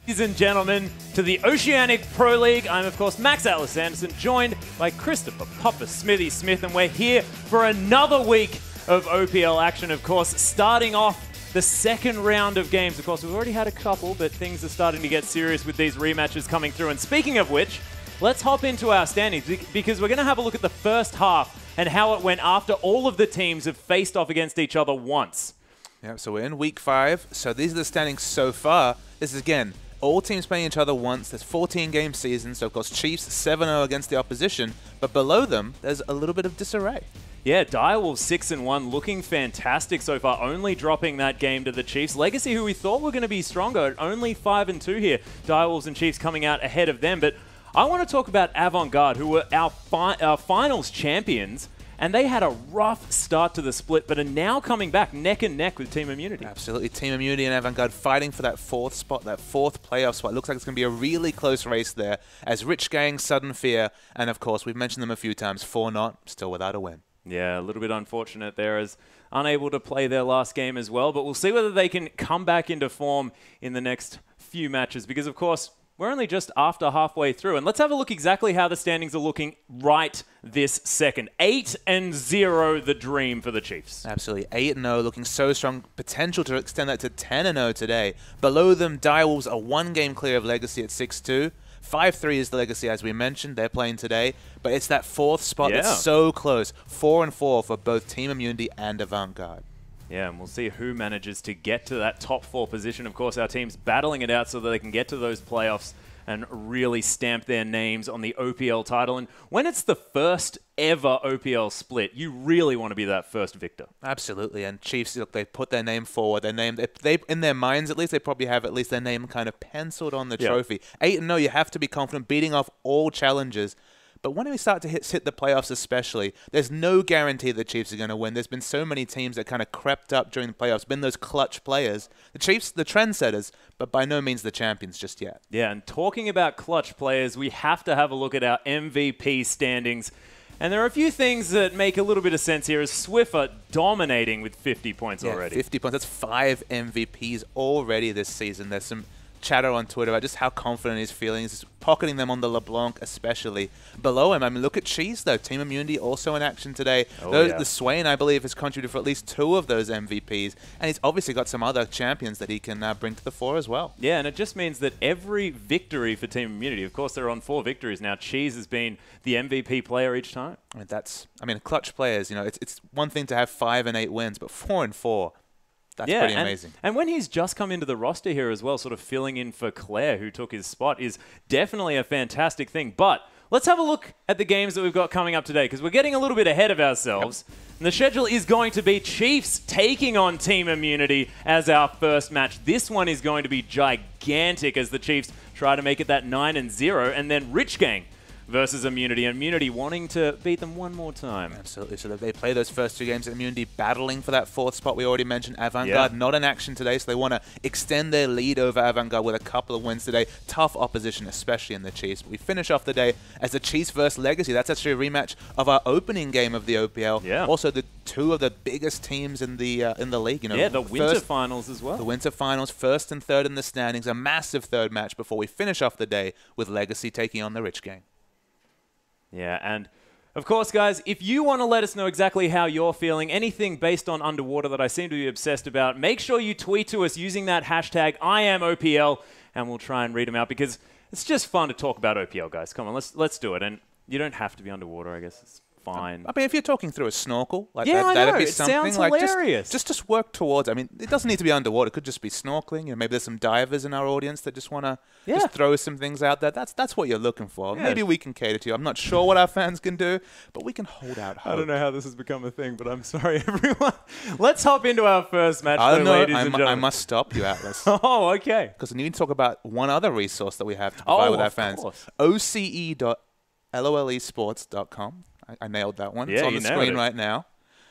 Ladies and gentlemen, to the Oceanic Pro League. I'm, of course, Max Atlas Anderson, joined by Christopher Papa Smithy Smith, and we're here for another week of OPL action, of course, starting off the second round of games. Of course, we've already had a couple, but things are starting to get serious with these rematches coming through. And speaking of which, let's hop into our standings, because we're going to have a look at the first half and how it went after all of the teams have faced off against each other once. Yeah, so we're in week 5. So these are the standings so far. This is, again, all teams playing each other once. There's 14-game season, so of course Chiefs 7-0 against the opposition. But below them, there's a little bit of disarray. Yeah, Direwolves 6-1, looking fantastic so far, only dropping that game to the Chiefs. Legacy, who we thought were going to be stronger, only 5-2 here. Direwolves and Chiefs coming out ahead of them. But I want to talk about Avant-Garde, who were our finals champions. And they had a rough start to the split, but are now coming back neck and neck with Team Immunity. Absolutely. Team Immunity and Avant-Garde fighting for that 4th spot, that 4th playoff spot. It looks like it's going to be a really close race there, as Rich Gang, Sudden Fear, and of course, we've mentioned them a few times, 4-0, still without a win. Yeah, a little bit unfortunate there, as unable to play their last game as well, but we'll see whether they can come back into form in the next few matches, because of course, we're only just after halfway through. And let's have a look exactly how the standings are looking right this second. 8-0, the dream for the Chiefs. Absolutely. 8-0, looking so strong. Potential to extend that to 10-0 today. Below them, Direwolves are 1 game clear of Legacy at 6-2. 5-3 is the Legacy, as we mentioned. They're playing today. But it's that 4th spot that's so close. 4-4 for both Team Immunity and Avant-Garde. Yeah, and we'll see who manages to get to that top 4 position. Of course, our team's battling it out so that they can get to those playoffs and really stamp their names on the OPL title. And when it's the first ever OPL split, you really want to be that first victor. Absolutely. And Chiefs, look, they put their name forward. Their name, they in their minds, at least, they probably have at least their name kind of penciled on the trophy. 8-0, you have to be confident, beating off all challenges. But when we start to hit the playoffs especially, there's no guarantee the Chiefs are going to win. There's been so many teams that kind of crept up during the playoffs, been those clutch players. The Chiefs, the trendsetters, but by no means the champions just yet. Yeah, and talking about clutch players, we have to have a look at our MVP standings. And there are a few things that make a little bit of sense here, as Swiffer dominating with 50 points already. 50 points. That's 5 MVPs already this season. There's some chatter on Twitter about just how confident he's feeling. He's pocketing them on the LeBlanc especially. Below him, I mean, look at Cheese, though. Team Immunity also in action today. The Swain, I believe, has contributed for at least 2 of those MVPs. And he's obviously got some other champions that he can bring to the fore as well. Yeah, and it just means that every victory for Team Immunity, of course, they're on 4 victories now. Cheese has been the MVP player each time. I mean, clutch players, you know, it's one thing to have 5 and 8 wins, but 4 and 4. That's pretty amazing. And when he's just come into the roster here as well, sort of filling in for Claire, who took his spot, is definitely a fantastic thing. But let's have a look at the games that we've got coming up today, because we're getting a little bit ahead of ourselves. And the schedule is going to be Chiefs taking on Team Immunity as our first match. This one is going to be gigantic as the Chiefs try to make it that 9-0. And then Rich Gang versus Immunity. Immunity wanting to beat them one more time. Absolutely. So they play those first 2 games. Immunity battling for that 4th spot. We already mentioned Avant-Garde not in action today, so they want to extend their lead over Avant-Garde with a couple of wins today. Tough opposition, especially in the Chiefs. But we finish off the day as the Chiefs versus Legacy. That's actually a rematch of our opening game of the OPL. Yeah. Also, the 2 of the biggest teams in the league. You know, the winter finals as well. The winter finals, 1st and 3rd in the standings. A massive 3rd match before we finish off the day with Legacy taking on the Rich Gang. Yeah, and of course, guys, if you want to let us know exactly how you're feeling, anything based on Underwater that I seem to be obsessed about, make sure you tweet to us using that hashtag #IamOPL, and we'll try and read them out, because it's just fun to talk about OPL, guys. Come on, let's do it. And you don't have to be underwater, I guess. It's fine. I mean, if you're talking through a snorkel, like that'd be something. It sounds like hilarious. Just work towards. I mean, it doesn't need to be underwater. It could just be snorkeling. You know, maybe there's some divers in our audience that just want to just throw some things out there. That's what you're looking for. Yeah. Maybe we can cater to you. I'm not sure what our fans can do, but we can hold out hope. I don't know how this has become a thing, but I'm sorry, everyone. Let's hop into our first match, ladies and gentlemen. I must stop you, Atlas. Oh, okay. Because we need to talk about one other resource that we have to provide with our fans. OCE.lolesports.com. I nailed that one. It's on the screen right now.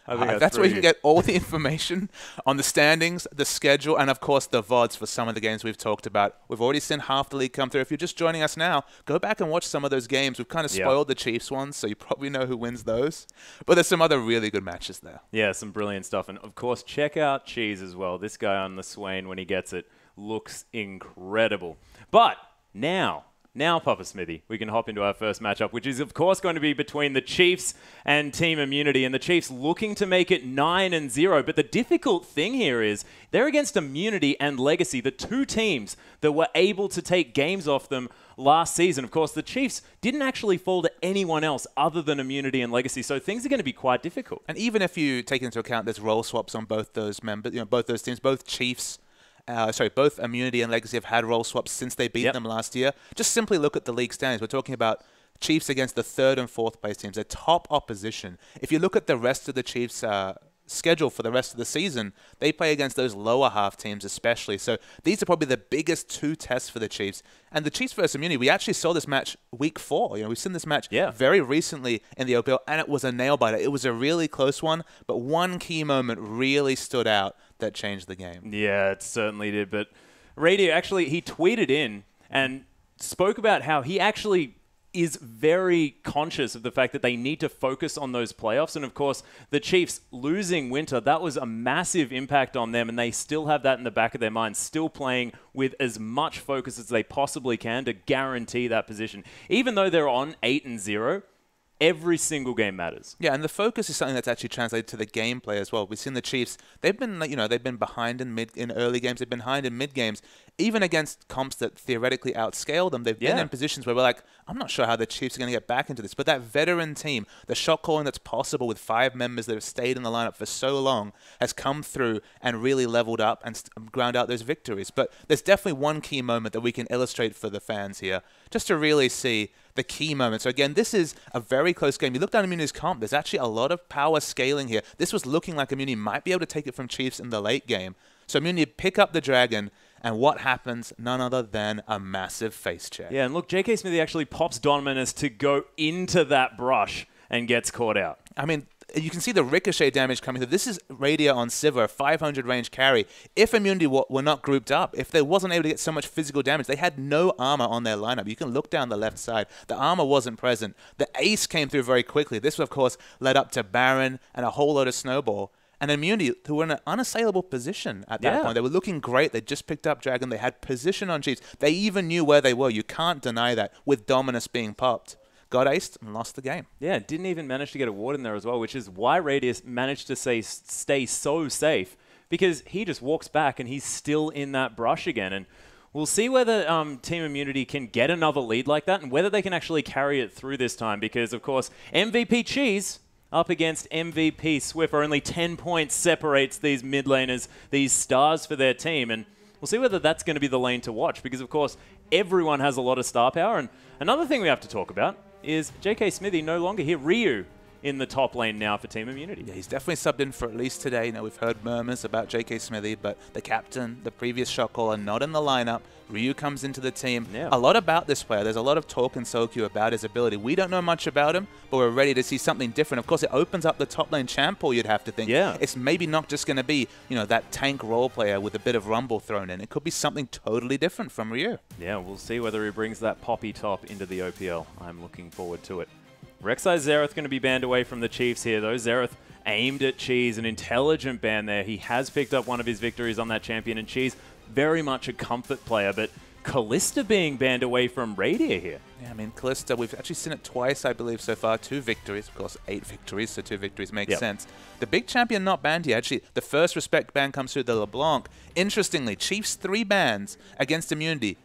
That's where you can get all the information on the standings, the schedule, and of course the VODs for some of the games we've talked about. We've already seen half the league come through. If you're just joining us now, go back and watch some of those games. We've kind of spoiled the Chiefs ones, so you probably know who wins those. But there's some other really good matches there. Yeah, some brilliant stuff. And of course, check out Cheese as well. This guy on the Swain, when he gets it, looks incredible. But now, Papa Smithy, we can hop into our first matchup, which is, of course, going to be between the Chiefs and Team Immunity. And the Chiefs looking to make it 9-0. But the difficult thing here is they're against Immunity and Legacy, the two teams that were able to take games off them last season. Of course, the Chiefs didn't actually fall to anyone else other than Immunity and Legacy, so things are going to be quite difficult. And even if you take into account there's role swaps on both those members, both those teams, both Chiefs, both Immunity and Legacy have had role swaps since they beat them last year. Just simply look at the league standings. We're talking about Chiefs against the 3rd and 4th place teams, their top opposition. If you look at the rest of the Chiefs' schedule for the rest of the season, they play against those lower half teams especially. So these are probably the biggest 2 tests for the Chiefs. And the Chiefs versus Immunity, we actually saw this match week 4. We've seen this match very recently in the OPL, and it was a nail-biter. It was a really close one, but one key moment really stood out that changed the game. Yeah, it certainly did. But Radio, actually, he tweeted in and spoke about how he actually is very conscious of the fact that they need to focus on those playoffs. And, of course, the Chiefs losing Winter, that was a massive impact on them, and they still have that in the back of their minds, still playing with as much focus as they possibly can to guarantee that position. Even though they're on 8-0, every single game matters. Yeah, and the focus is something that's actually translated to the gameplay as well. We've seen the Chiefs, they've been behind in early games, they've been behind in mid games. Even against comps that theoretically outscale them, they've been in positions where we're like, I'm not sure how the Chiefs are going to get back into this. But that veteran team, the shot calling that's possible with 5 members that have stayed in the lineup for so long, has come through and really leveled up and ground out those victories. But there's definitely one key moment that we can illustrate for the fans here, just to really see the key moments. So again, this is a very close game. You look down Immunity's comp, there's actually a lot of power scaling here. This was looking like Immunity might be able to take it from Chiefs in the late game. So Immunity pick up the Dragon, and what happens? None other than a massive face check. Yeah, and look, J.K. Smithy actually pops Dominus to go into that brush and gets caught out. I mean, you can see the ricochet damage coming through. This is Radia on Sivir, 500 range carry. If Immunity were not grouped up, if they wasn't able to get so much physical damage, they had no armor on their lineup. You can look down the left side. The armor wasn't present. The ace came through very quickly. This, of course, led up to Baron and a whole load of Snowball. And Immunity, who were in an unassailable position at that point. They were looking great. They just picked up Dragon. They had position on Chiefs. They even knew where they were. You can't deny that with Dominus being popped. Got aced and lost the game. Yeah, didn't even manage to get a ward in there as well, which is why Radius managed to stay so safe, because he just walks back and he's still in that brush again. And we'll see whether Team Immunity can get another lead like that and whether they can actually carry it through this time, because, of course, MVP Cheese up against MVP Swiffer. Only 10 points separates these mid laners, these stars for their team. And we'll see whether that's going to be the lane to watch, because, of course, everyone has a lot of star power. And another thing we have to talk about is J.K. Smithy no longer here. Ryu in the top lane now for Team Immunity. Yeah, he's definitely subbed in for at least today. You know, we've heard murmurs about J.K. Smithy, but the captain, the previous shot caller, not in the lineup. Ryu comes into the team. Yeah. A lot about this player. There's a lot of talk in SoQ about his ability. We don't know much about him, but we're ready to see something different. Of course, it opens up the top lane champ pool, you'd have to think. Yeah. It's maybe not just going to be, that tank role player with a bit of rumble thrown in. It could be something totally different from Ryu. Yeah, we'll see whether he brings that poppy top into the OPL. I'm looking forward to it. Rek'Sai Xerath going to be banned away from the Chiefs here, though. Xerath aimed at Cheese, an intelligent ban there. He has picked up one of his victories on that champion, and Cheese, very much a comfort player, but Kalista being banned away from Radia here. Yeah, I mean, Kalista, we've actually seen it twice, I believe, so far. 2 victories. Of course, 8 victories, so 2 victories makes sense. The big champion not banned here. Actually, the first respect ban comes through the LeBlanc. Interestingly, Chiefs 3 bans against Immunity.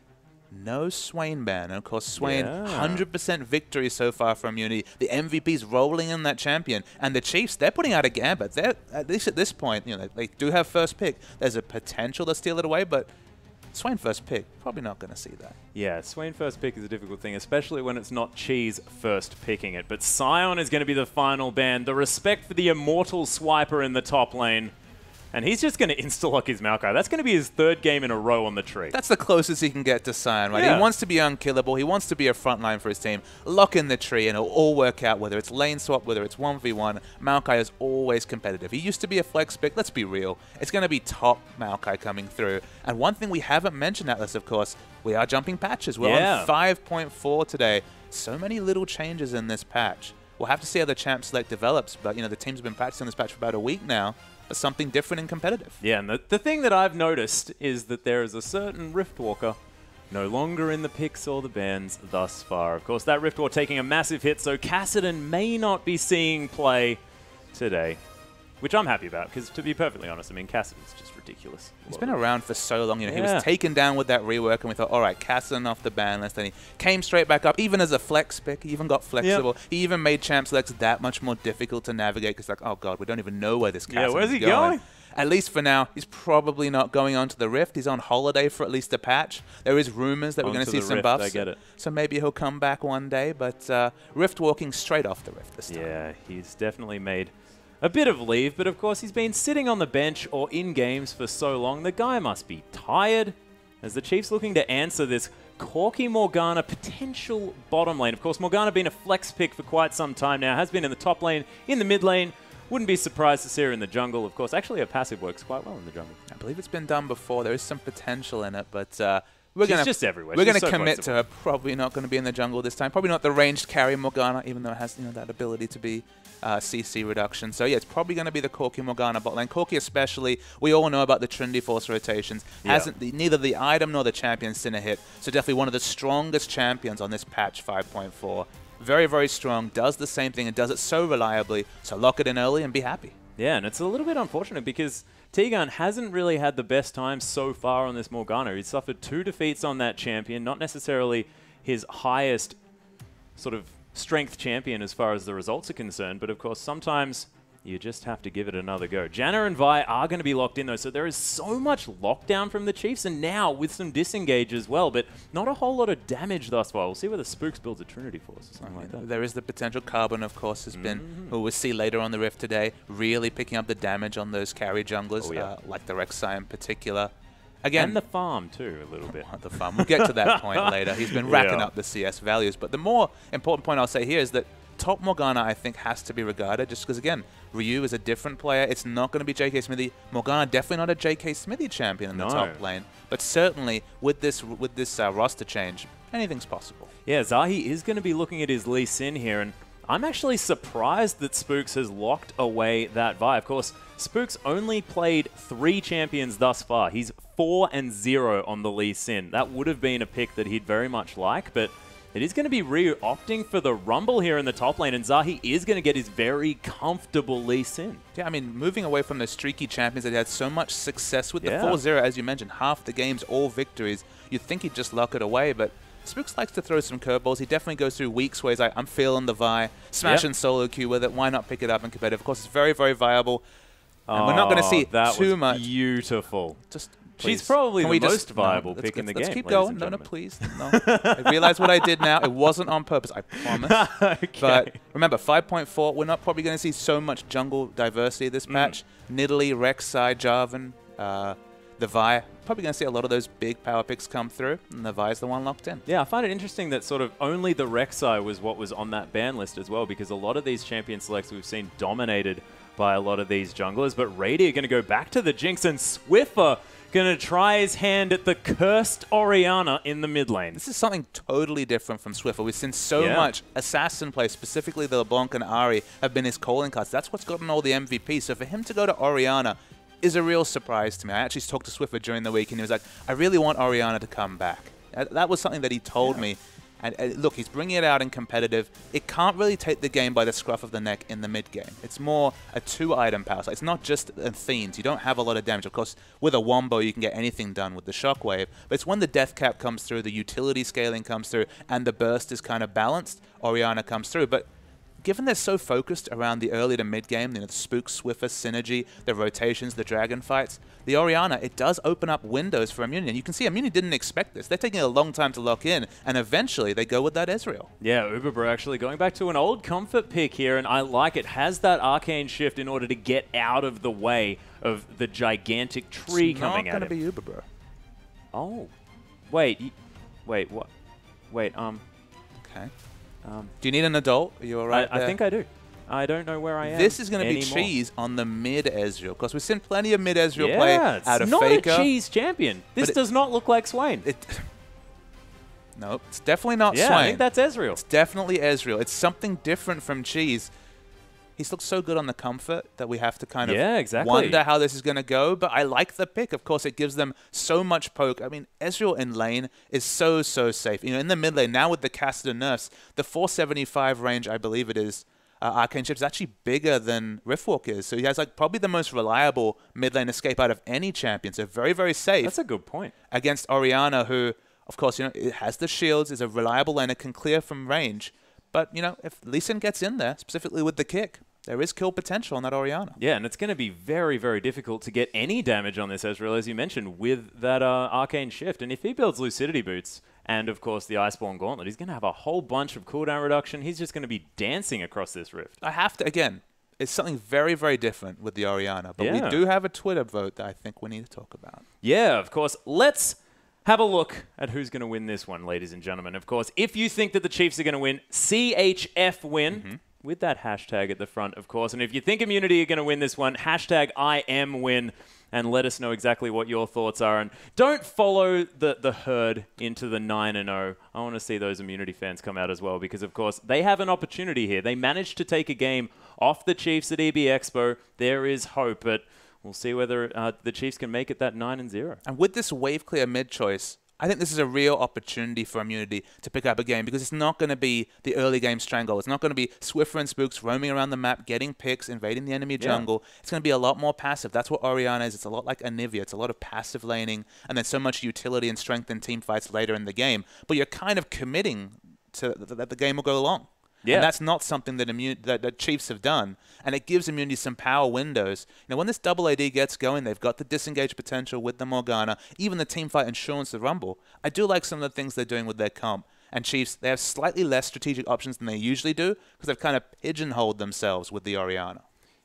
No Swain ban. And of course, Swain, 100% victory so far from Immunity. The MVP's rolling in that champion. And the Chiefs, they're putting out a gambit. They're, at least at this point, they do have first pick. There's a potential to steal it away, but Swain first pick, probably not going to see that. Yeah, Swain first pick is a difficult thing, especially when it's not Cheese first picking it. But Sion is going to be the final ban. The respect for the immortal swiper in the top lane. And he's just going to insta-lock his Maokai. That's going to be his 3rd game in a row on the tree. That's the closest he can get to Sion, right? Yeah. He wants to be unkillable. He wants to be a frontline for his team. Lock in the tree, and it'll all work out, whether it's lane swap, whether it's 1v1. Maokai is always competitive. He used to be a flex pick. Let's be real. It's going to be top Maokai coming through. And one thing we haven't mentioned, Atlas, of course, we are jumping patches. We're on 5.4 today. So many little changes in this patch. We'll have to see how the champ select develops, but, the team's been practicing this patch for about a week now. for something different and competitive. Yeah, and the thing that I've noticed is that there is a certain Riftwalker no longer in the picks or the bans thus far. Of course, that Riftwalker taking a massive hit, so Cassidy may not be seeing play today, which I'm happy about, because to be perfectly honest, I mean, Cassidy's just ridiculous. He's been around for so long. You know, he was taken down with that rework, and we thought, all right, Cassidy off the ban list, and he came straight back up, even as a flex pick. He even got flexible. He even made champ selects that much more difficult to navigate, because like, oh god, we don't even know where this Cassidy is where's he going? At least for now, he's probably not going on to the Rift. He's on holiday for at least a patch. There is rumors that we're going to see some buffs. I get it. So maybe he'll come back one day, but Rift walking straight off the Rift this time. Yeah, he's definitely made a bit of leave, but of course he's been sitting on the bench or in games for so long. The guy must be tired, as the Chiefs looking to answer this Corki Morgana potential bottom lane. Of course, Morgana been a flex pick for quite some time now, has been in the top lane, in the mid lane. Wouldn't be surprised to see her in the jungle. Of course, actually her passive works quite well in the jungle. I believe it's been done before. There is some potential in it, but She's just everywhere. We're going to commit to her. Probably not going to be in the jungle this time. Probably not the ranged carry Morgana, even though it has that ability to be CC reduction. So yeah, it's probably going to be the Corki Morgana bot lane. Corki especially, we all know about the Trinity Force rotations. Neither the item nor the champion seen a hit. So definitely one of the strongest champions on this patch 5.4. Very, very strong, does the same thing and does it so reliably. So lock it in early and be happy. Yeah, and it's a little bit unfortunate because T-Gun hasn't really had the best time so far on this Morgana. He's suffered 2 defeats on that champion, not necessarily his highest sort of strength champion as far as the results are concerned, but of course sometimes you just have to give it another go. Janna and Vi are going to be locked in though, so there is so much lockdown from the Chiefs, and now with some disengage as well, but not a whole lot of damage thus far. We'll see whether Spooks builds a Trinity Force or something like that. There is the potential. Carbon, of course, has been, who we'll see later on the Rift today, really picking up the damage on those carry junglers, like the Rek'Sai in particular. Again, and the farm too, a little bit. The farm. We'll get to that point later. He's been racking up the CS values, but the more important point I'll say here is that top Morgana, I think, has to be regarded just because, again, Ryu is a different player. It's not going to be JK Smithy. Morgana definitely not a JK Smithy champion in the top lane. But certainly, with this roster change, anything's possible. Yeah, Zahi is going to be looking at his Lee Sin here, and I'm actually surprised that Spooks has locked away that Vi. Of course, Spooks only played 3 champions thus far. He's 4-0 on the Lee Sin. That would have been a pick that he'd very much like, but it is going to be Ryu opting for the Rumble here in the top lane, and Zahi is going to get his very comfortable Lee Sin. Yeah, I mean, moving away from the streaky champions that he had so much success with, the 4-0, as you mentioned, half the games, all victories, you'd think he'd just lock it away, but Spooks likes to throw some curveballs. He definitely goes through weeks where he's like, I'm feeling the Vi, smash and solo queue with it, why not pick it up in competitive? Of course, it's very, very viable, and we're not going to see too much. Beautiful. Just Please. She's probably the most viable pick in the game. Let's keep going. No, please. No. I realize what I did now. It wasn't on purpose, I promise. Okay. But remember, 5.4, we're not probably going to see so much jungle diversity this patch. Nidalee, Rek'Sai, Jarvan, the Vi. Probably going to see a lot of those big power picks come through, and the Vi is the one locked in. Yeah, I find it interesting that sort of only the Rek'Sai was what was on that ban list as well, because a lot of these champion selects we've seen dominated by a lot of these junglers, but Rady are going to go back to the Jinx, and Swiffer going to try his hand at the cursed Orianna in the mid lane. This is something totally different from Swiffer. We've seen so much assassin play, specifically the LeBlanc and Ahri have been his calling cards. That's what's gotten all the MVP. So for him to go to Orianna is a real surprise to me. I actually talked to Swiffer during the week, and he was like, I really want Orianna to come back. That was something that he told me. And look, he's bringing it out in competitive. It can't really take the game by the scruff of the neck in the mid game. It's more a 2-item power slide. It's not just Athenes. You don't have a lot of damage. Of course, with a Wombo, you can get anything done with the Shockwave. But it's when the Death Cap comes through, the utility scaling comes through, and the burst is kind of balanced, Orianna comes through. But given they're so focused around the early to mid game, the Spook, Swiffer, synergy, the rotations, the dragon fights, the Orianna, it does open up windows for Immunity. And you can see Immunity didn't expect this. They're taking a long time to lock in, and eventually they go with that Ezreal. Yeah, Uberbro actually going back to an old comfort pick here, and I like it. Has that arcane shift in order to get out of the way of the gigantic tree coming at him. It's not going to be Uberbro. Oh. Wait, what? Wait, Okay. Do you need an adult? Are you all right I think I do. I don't know where I am. This is going to be cheese on the mid Ezreal, because we've seen plenty of mid Ezreal play out of Faker. It's not a cheese champion. This does not look like Swain. No, it's definitely not Swain. I think that's Ezreal. It's definitely Ezreal. It's something different from cheese. he's looked so good on the comfort that we have to kind of exactly. wonder how this is going to go. But I like the pick. Of course, it gives them so much poke. I mean, Ezreal in lane is so safe. In the mid lane, now with the casted nerfs, the 475 range, I believe it is, Arcane Shift is actually bigger than Riftwalk is. So he has like probably the most reliable mid lane escape out of any champion. So very safe. That's a good point. Against Orianna, who, of course, it has the shields, is a reliable laner, can clear from range. But, if Lee Sin gets in there, specifically with the kick, there is kill potential on that Orianna. Yeah, and it's going to be very difficult to get any damage on this Ezreal, as you mentioned, with that Arcane Shift. And if he builds Lucidity Boots and, of course, the Iceborne Gauntlet, he's going to have a whole bunch of cooldown reduction. He's just going to be dancing across this rift. I have to, again, it's something very different with the Orianna. But we do have a Twitter vote that I think we need to talk about. Yeah, of course. Let's have a look at who's going to win this one, ladies and gentlemen. Of course, if you think that the Chiefs are going to win, CHF win, with that hashtag at the front, of course. And if you think Immunity are going to win this one, hashtag IMWin, and let us know exactly what your thoughts are. And don't follow the herd into the 9-0. I want to see those Immunity fans come out as well, because, of course, they have an opportunity here. They managed to take a game off the Chiefs at EB Expo. There is hope, but we'll see whether the Chiefs can make it that 9-0. And with this wave clear mid choice, I think this is a real opportunity for Immunity to pick up a game, because it's not going to be the early game strangle. It's not going to be Swiffer and Spooks roaming around the map, getting picks, invading the enemy jungle. It's going to be a lot more passive. That's what Orianna is. It's a lot like Anivia. It's a lot of passive laning, and then so much utility and strength in team fights later in the game. But you're kind of committing to that the game will go long. Yeah. And that's not something that that Chiefs have done. And it gives Immunity some power windows. When this double AD gets going, they've got the disengage potential with the Morgana, even the teamfight insurance, the Rumble. I do like some of the things they're doing with their comp. And Chiefs, they have slightly less strategic options than they usually do, because they've kind of pigeonholed themselves with the Orianna.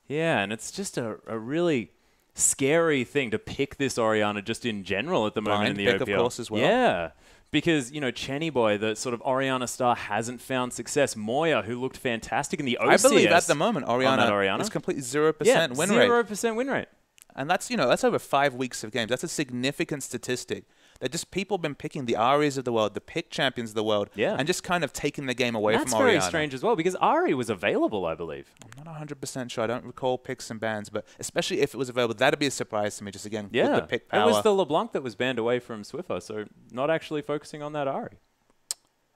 Yeah, and it's just a really scary thing to pick this Orianna just in general at the moment in the pick, OPL. Of course, as well. Yeah. Because, Chenny Boy, the sort of Orianna star, hasn't found success. Moya, who looked fantastic in the OCS. I believe at the moment, Orianna is completely 0% win rate. 0% win rate. And that's, that's over 5 weeks of games. That's a significant statistic. That just people have been picking the Aries of the world, the pick champions of the world, and just kind of taking the game away from Orianna. That's very strange as well, because Ari was available, I believe. I'm not 100% sure. I don't recall picks and bans, but especially if it was available, that'd be a surprise to me, just again, with the pick power. It was the LeBlanc that was banned away from Swiffer, so not actually focusing on that Ari.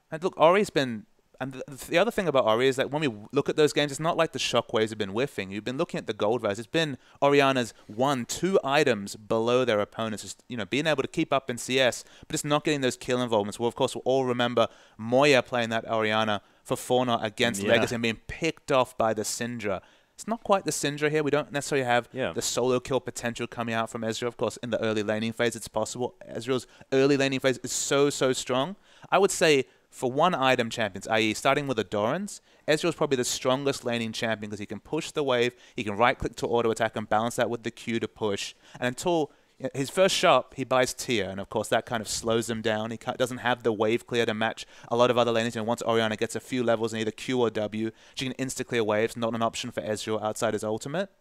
And look, Ari's been... And the other thing about Ori is that when we look at those games, it's not like the shockwaves have been whiffing. You've been looking at the gold rise. It's been Orianna's 1-2 items below their opponents. Just, being able to keep up in CS, but it's not getting those kill involvements. Well, of course, we'll all remember Moya playing that Orianna for Fortnite against Legacy and being picked off by the Syndra. It's not quite the Syndra here. We don't necessarily have the solo kill potential coming out from Ezreal. Of course, in the early laning phase, it's possible. Ezreal's early laning phase is so strong. I would say, for one item champions, i.e. starting with the Dorans, Ezreal's probably the strongest laning champion, because he can push the wave, he can right-click to auto-attack and balance that with the Q to push. And until his first shot, he buys Tear, and of course that kind of slows him down. He doesn't have the wave clear to match a lot of other laners. Once Orianna gets a few levels in either Q or W, she can insta-clear waves, not an option for Ezreal outside his ultimate.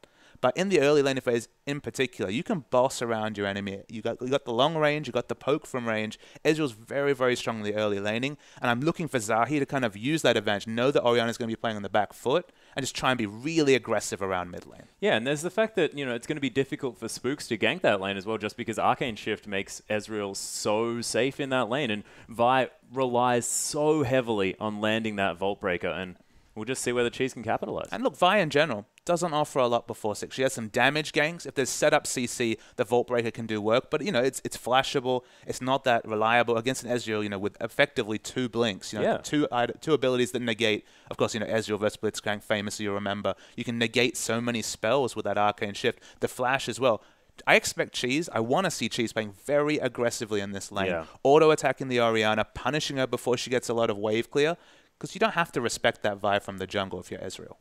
But in the early laning phase in particular, you can boss around your enemy. You got the long range, you got the poke from range. Ezreal's very strong in the early laning, and I'm looking for Zahi to kind of use that advantage, know that Orianna's going to be playing on the back foot, and just try and be really aggressive around mid lane. Yeah, and there's the fact that, it's going to be difficult for Spooks to gank that lane as well, just because Arcane Shift makes Ezreal so safe in that lane, and Vi relies so heavily on landing that Vault Breaker, and we'll just see whether Chiefs can capitalize. And look, Vi in general doesn't offer a lot before 6. She has some damage ganks. If there's setup CC, the Vault Breaker can do work. But, it's flashable. It's not that reliable against an Ezreal, with effectively 2 blinks. Two abilities that negate. Of course, Ezreal versus Blitzcrank, famously, you'll remember. You can negate so many spells with that Arcane Shift. The flash as well. I expect Cheese, I want to see Cheese playing very aggressively in this lane. Auto-attacking the Orianna, punishing her before she gets a lot of wave clear. Because you don't have to respect that vibe from the jungle if you're Ezreal.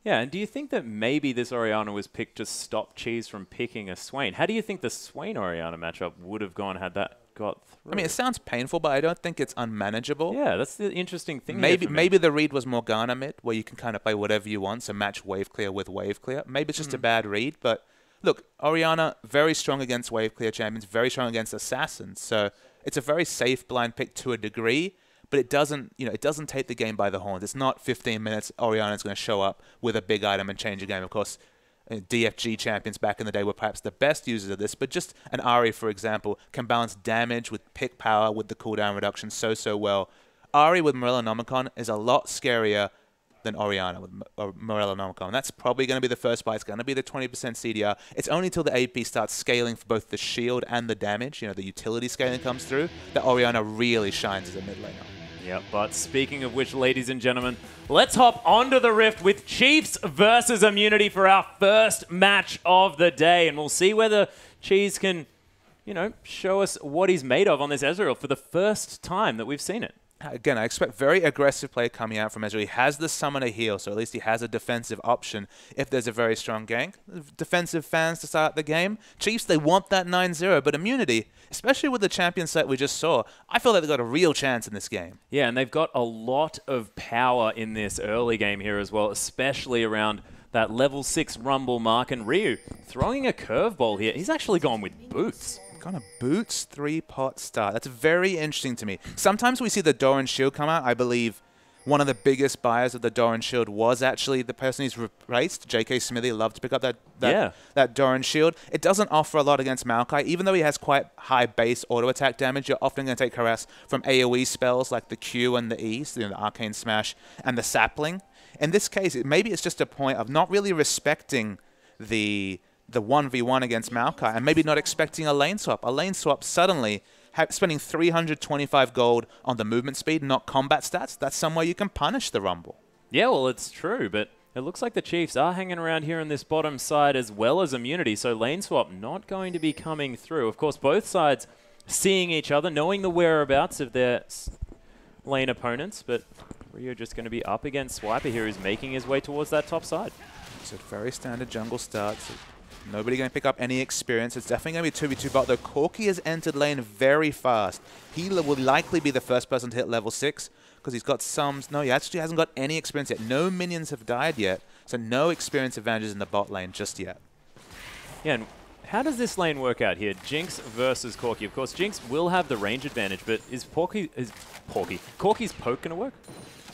Yeah, and do you think that maybe this Orianna was picked to stop Cheese from picking a Swain? How do you think the Swain-Orianna matchup would have gone had that got through? I mean, it sounds painful, but I don't think it's unmanageable. Yeah, that's the interesting thing. Maybe the read was Morgana mid, where you can kind of play whatever you want, so match wave clear with wave clear. Maybe it's just a bad read, but look, Orianna, very strong against wave clear champions, very strong against assassins, so it's a very safe blind pick to a degree. but it doesn't, it doesn't take the game by the horns. It's not 15 minutes, Oriana's going to show up with a big item and change the game. Of course, DFG champions back in the day were perhaps the best users of this, but just an Ahri, for example, can balance damage with pick power with the cooldown reduction so well. Ahri with Morellonomicon is a lot scarier than Oriana with Morellonomicon. And that's probably going to be the first buy. It's going to be the 20% CDR. It's only till the AP starts scaling for both the shield and the damage, the utility scaling comes through, that Oriana really shines as a mid laner. Yep, but speaking of which, ladies and gentlemen, let's hop onto the Rift with Chiefs versus Immunity for our first match of the day. And we'll see whether Cheese can, show us what he's made of on this Ezreal for the first time that we've seen it. Again, I expect very aggressive play coming out from Ezreal. He has the summoner heal, so at least he has a defensive option if there's a very strong gank. Defensive fans to start the game. Chiefs, they want that 9-0, but Immunity, especially with the champion set we just saw, I feel like they've got a real chance in this game. Yeah, and they've got a lot of power in this early game here as well, especially around that level 6 Rumble mark. And Ryu throwing a curveball here. He's actually gone with boots. Kind of boots 3-pot start. That's very interesting to me. Sometimes we see the Doran Shield come out. I believe one of the biggest buyers of the Doran Shield was actually the person he's replaced. J.K. Smithy loved to pick up that Doran Shield. It doesn't offer a lot against Maokai. Even though he has quite high base auto attack damage, you're often going to take harass from AoE spells like the Q and the E, so, the Arcane Smash and the Sapling. In this case, maybe it's just a point of not really respecting the 1v1 against Maokai and maybe not expecting a lane swap. A lane swap suddenly spending 325 gold on the movement speed, not combat stats. That's somewhere you can punish the Rumble. Yeah, well, it's true, but it looks like the Chiefs are hanging around here on this bottom side as well as Immunity, so lane swap not going to be coming through. Of course, both sides seeing each other, knowing the whereabouts of their lane opponents, but Rio just going to be up against Swiper here, who's making his way towards that top side. It's a very standard jungle start. So nobody going to pick up any experience. It's definitely going to be 2v2 bot, though Corki has entered lane very fast. He will likely be the first person to hit level 6 because he's got some... No, he actually hasn't got any experience yet. No minions have died yet, so no experience advantages in the bot lane just yet. Yeah, and how does this lane work out here? Jinx versus Corki. Of course, Jinx will have the range advantage, but is Corki's poke going to work?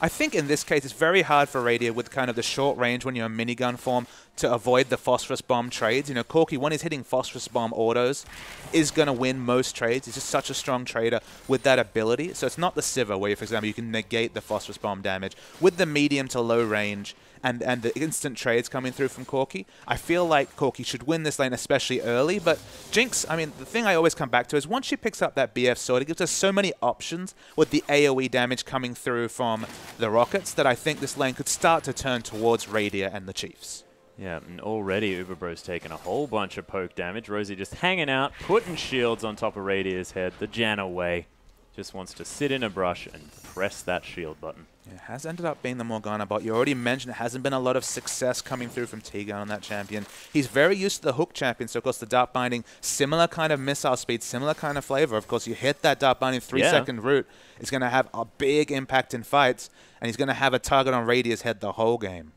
I think in this case, it's very hard for Radiant with kind of the short range when you're in minigun form to avoid the Phosphorus Bomb trades. Corki, when he's hitting Phosphorus Bomb autos, is going to win most trades. He's just such a strong trader with that ability. So it's not the Sivir where, for example, you can negate the Phosphorus Bomb damage. With the medium to low range and the instant trades coming through from Corki, I feel like Corki should win this lane, especially early. But Jinx, I mean, the thing I always come back to is once she picks up that BF sword, it gives us so many options with the AoE damage coming through from the rockets that I think this lane could start to turn towards Radia and the Chiefs. Yeah, and already Uberbro's taken a whole bunch of poke damage. Rosie just hanging out, putting shields on top of Radia's head. The Jan away. Just wants to sit in a brush and press that shield button. It has ended up being the Morgana bot. You already mentioned it hasn't been a lot of success coming through from T-Gun on that champion. He's very used to the hook champion, so of course the Dark Binding, similar kind of missile speed, similar kind of flavor. Of course, you hit that Dark Binding 3-second route, it's going to have a big impact in fights, and he's going to have a target on Radia's head the whole game.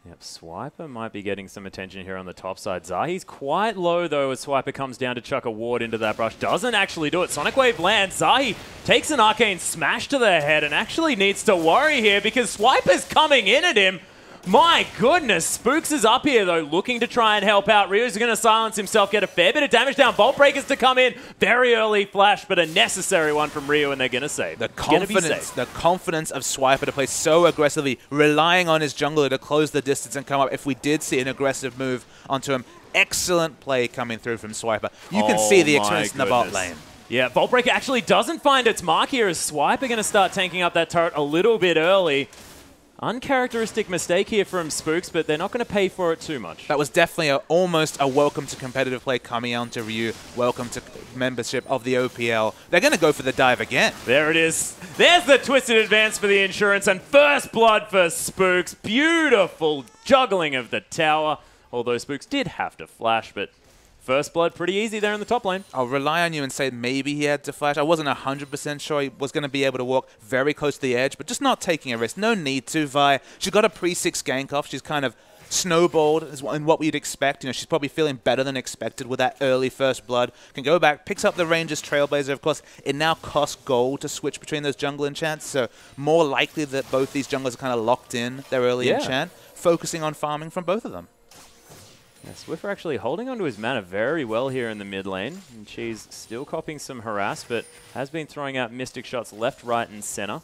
Yep, Swiper might be getting some attention here on the top side. Zahi's quite low, though, as Swiper comes down to chuck a ward into that brush. Doesn't actually do it. Sonic Wave lands. Zahi takes an Arcane Smash to the head and actually needs to worry here because Swiper's coming in at him. My goodness, Spooks is up here, though, looking to try and help out. Rio's going to silence himself, get a fair bit of damage down. Bolt Breakers to come in. Very early flash, but a necessary one from Rio, and they're going to save. The confidence of Swiper to play so aggressively, relying on his jungler to close the distance and come up. If we did see an aggressive move onto him, excellent play coming through from Swiper. You can see the experience in the bot lane. Yeah, Bolt Breaker actually doesn't find its mark here as Swiper going to start tanking up that turret a little bit early. Uncharacteristic mistake here from Spooks, but they're not going to pay for it too much. That was definitely almost a welcome to competitive play coming on to Ryu. Welcome to membership of the OPL. They're going to go for the dive again. There it is. There's the Twisted Advance for the insurance, and first blood for Spooks. Beautiful juggling of the tower. Although Spooks did have to flash, but first blood pretty easy there in the top lane. I'll rely on you and say maybe he had to flash. I wasn't 100% sure he was going to be able to walk very close to the edge, but just not taking a risk. No need to, Vi. She got a pre-6 gank off. She's kind of snowballed in what we'd expect. You know, she's probably feeling better than expected with that early first blood. Can go back, picks up the Ranger's Trailblazer. Of course, it now costs gold to switch between those jungle enchants, so more likely that both these junglers are kind of locked in their early enchant, focusing on farming from both of them. Yeah, Swiffer actually holding onto his mana very well here in the mid lane. And she's still copying some harass, but has been throwing out Mystic shots left, right, and center.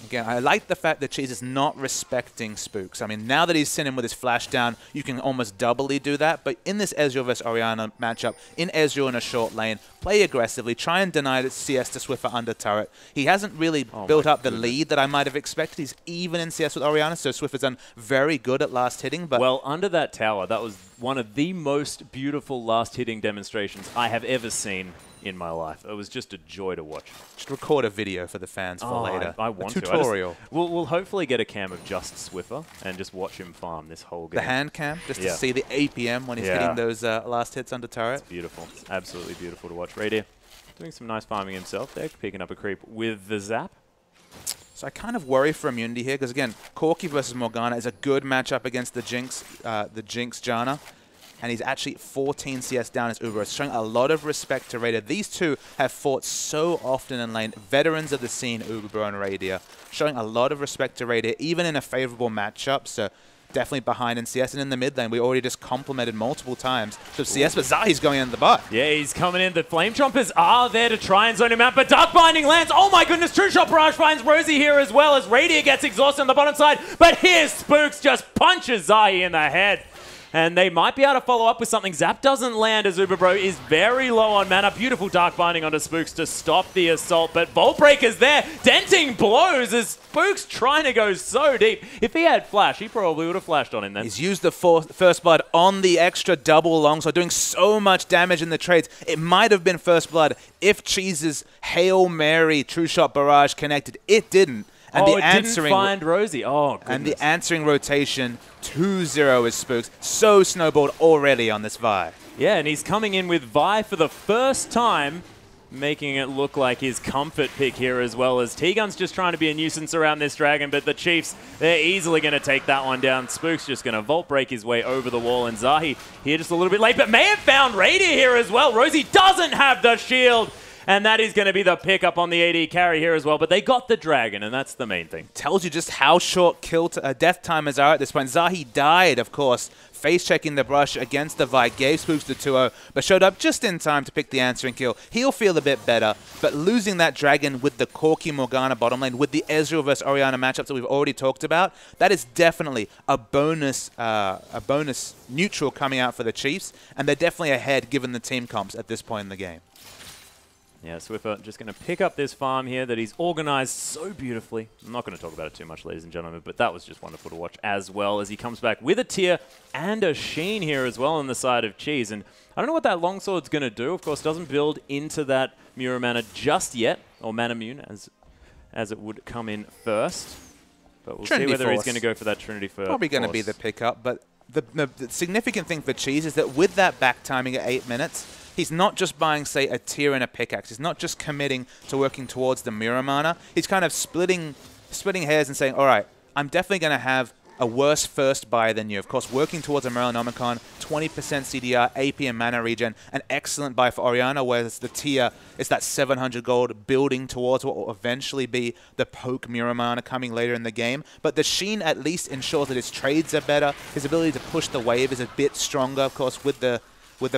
Again, I like the fact that Cheese is not respecting Spooks. I mean, now that he's sent him with his flash down, you can almost doubly do that. But in this Ezreal vs Orianna matchup, in Ezreal in a short lane, play aggressively, try and deny the CS to Swiffer under turret. He hasn't really built up the lead that I might have expected. He's even in CS with Orianna, so Swiffer's done very good at last hitting. But well, under that tower, that was one of the most beautiful last hitting demonstrations I have ever seen in my life. It was just a joy to watch. Just record a video for the fans for later. I want a tutorial. We'll hopefully get a cam of just Swiffer and just watch him farm this whole game. The hand cam, just to see the APM when he's hitting those last hits under turret. It's beautiful. It's absolutely beautiful to watch. Radier doing some nice farming himself there, picking up a creep with the zap. So I kind of worry for immunity here because, again, Corki versus Morgana is a good matchup against the Jinx Janna. And he's actually 14 CS down as Uber, showing a lot of respect to Radier. These two have fought so often in lane. Veterans of the scene, Uber and Radier, showing a lot of respect to Radier, even in a favorable matchup. So definitely behind in CS. And in the mid lane, we already just complimented multiple times. So CS, but Zahi's going in the butt. Yeah, he's coming in. The Flame Chompers are there to try and zone him out, but Dark Binding lands. Oh my goodness, True Shot Barrage finds Rosie here as well as Radier gets exhausted on the bottom side. But here's Spooks just punches Zahi in the head. And they might be able to follow up with something. Zap doesn't land as Uberbro is very low on mana. Beautiful Dark Binding onto Spooks to stop the assault. But Vault Breaker's there. Denting blows as Spooks trying to go so deep. If he had Flash, he probably would have flashed on him then. He's used the first blood on the extra double longsword, doing so much damage in the trades. It might have been first blood if Cheese's Hail Mary True Shot Barrage connected. It didn't. And it didn't find Rosie. Oh, goodness. And the answering rotation, 2-0 is Spooks. So snowballed already on this Vi. Yeah, and he's coming in with Vi for the first time, making it look like his comfort pick here as well as T-Gun's just trying to be a nuisance around this dragon, but the Chiefs, they're easily going to take that one down. Spook's just going to Vault Break his way over the wall, and Zahi here just a little bit late, but may have found Radier here as well. Rosie doesn't have the shield. And that is going to be the pickup on the AD carry here as well. But they got the dragon, and that's the main thing. Tells you just how short death timers are at this point. Zahi died, of course, face-checking the brush against the Vi. Gave Spooks the 2-0, but showed up just in time to pick the answering kill. He'll feel a bit better, but losing that dragon with the Corki Morgana bottom lane, with the Ezreal versus Orianna matchups that we've already talked about, that is definitely a bonus neutral coming out for the Chiefs, and they're definitely ahead given the team comps at this point in the game. Yeah, Swiffer just going to pick up this farm here that he's organized so beautifully. I'm not going to talk about it too much, ladies and gentlemen, but that was just wonderful to watch as well as he comes back with a Tear and a Sheen here as well on the side of Cheese. And I don't know what that longsword's going to do. Of course, doesn't build into that Mirror Mana just yet, or Mana Mune as it would come in first. But we'll see whether he's going to go for that Trinity first. Probably going to be the pickup, but the significant thing for Cheese is that with that back timing at 8 minutes, he's not just buying, say, a Tear and a pickaxe. He's not just committing to working towards the Mirror Mana. He's kind of splitting hairs and saying, all right, I'm definitely going to have a worse first buy than you. Of course, working towards a Merlinomicon, 20% CDR, AP and mana regen, an excellent buy for Orianna, whereas the Tear is that 700 gold building towards what will eventually be the Poke Mirror Mana coming later in the game. But the Sheen at least ensures that his trades are better. His ability to push the wave is a bit stronger, of course, with the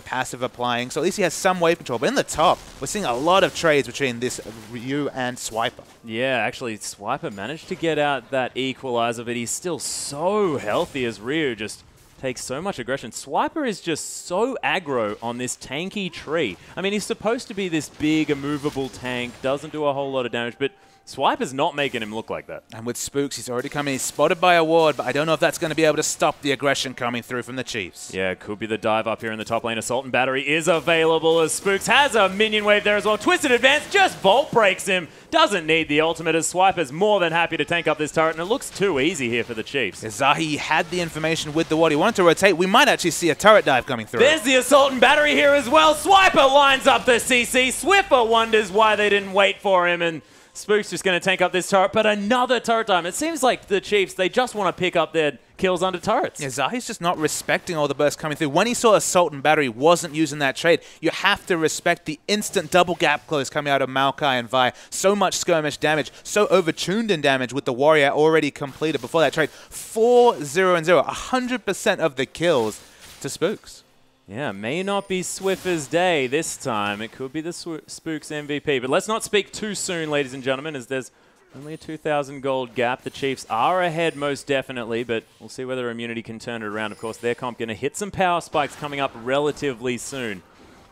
passive applying. So at least he has some wave control. But in the top, we're seeing a lot of trades between this Ryu and Swiper. Yeah, actually, Swiper managed to get out that equalizer, but he's still so healthy as Ryu just takes so much aggression. Swiper is just so aggro on this tanky tree. I mean, he's supposed to be this big, immovable tank, doesn't do a whole lot of damage, but Swiper's not making him look like that. And with Spooks, he's already coming. He's spotted by a ward, but I don't know if that's going to be able to stop the aggression coming through from the Chiefs. Yeah, it could be the dive up here in the top lane. Assault and Battery is available as Spooks has a minion wave there as well. Twisted Advance just Vault Breaks him. Doesn't need the ultimate as Swiper's more than happy to tank up this turret, and it looks too easy here for the Chiefs. Zahi had the information with the ward. He wanted to rotate. We might actually see a turret dive coming through. There's the Assault and Battery here as well. Swiper lines up the CC. Swiffer wonders why they didn't wait for him, and Spook's just going to tank up this turret, but another turret time. It seems like the Chiefs, they just want to pick up their kills under turrets. Yeah, Zahi's just not respecting all the bursts coming through. When he saw Assault and Battery wasn't using that trade, you have to respect the instant double gap close coming out of Maokai and Vi. So much skirmish damage, so overtuned in damage with the Warrior already completed before that trade. 4-0-0, 100% of the kills to Spooks. Yeah, may not be Swiffer's day this time. It could be the Spooks MVP. But let's not speak too soon, ladies and gentlemen, as there's only a 2,000 gold gap. The Chiefs are ahead most definitely, but we'll see whether Immunity can turn it around. Of course, their comp going to hit some power spikes coming up relatively soon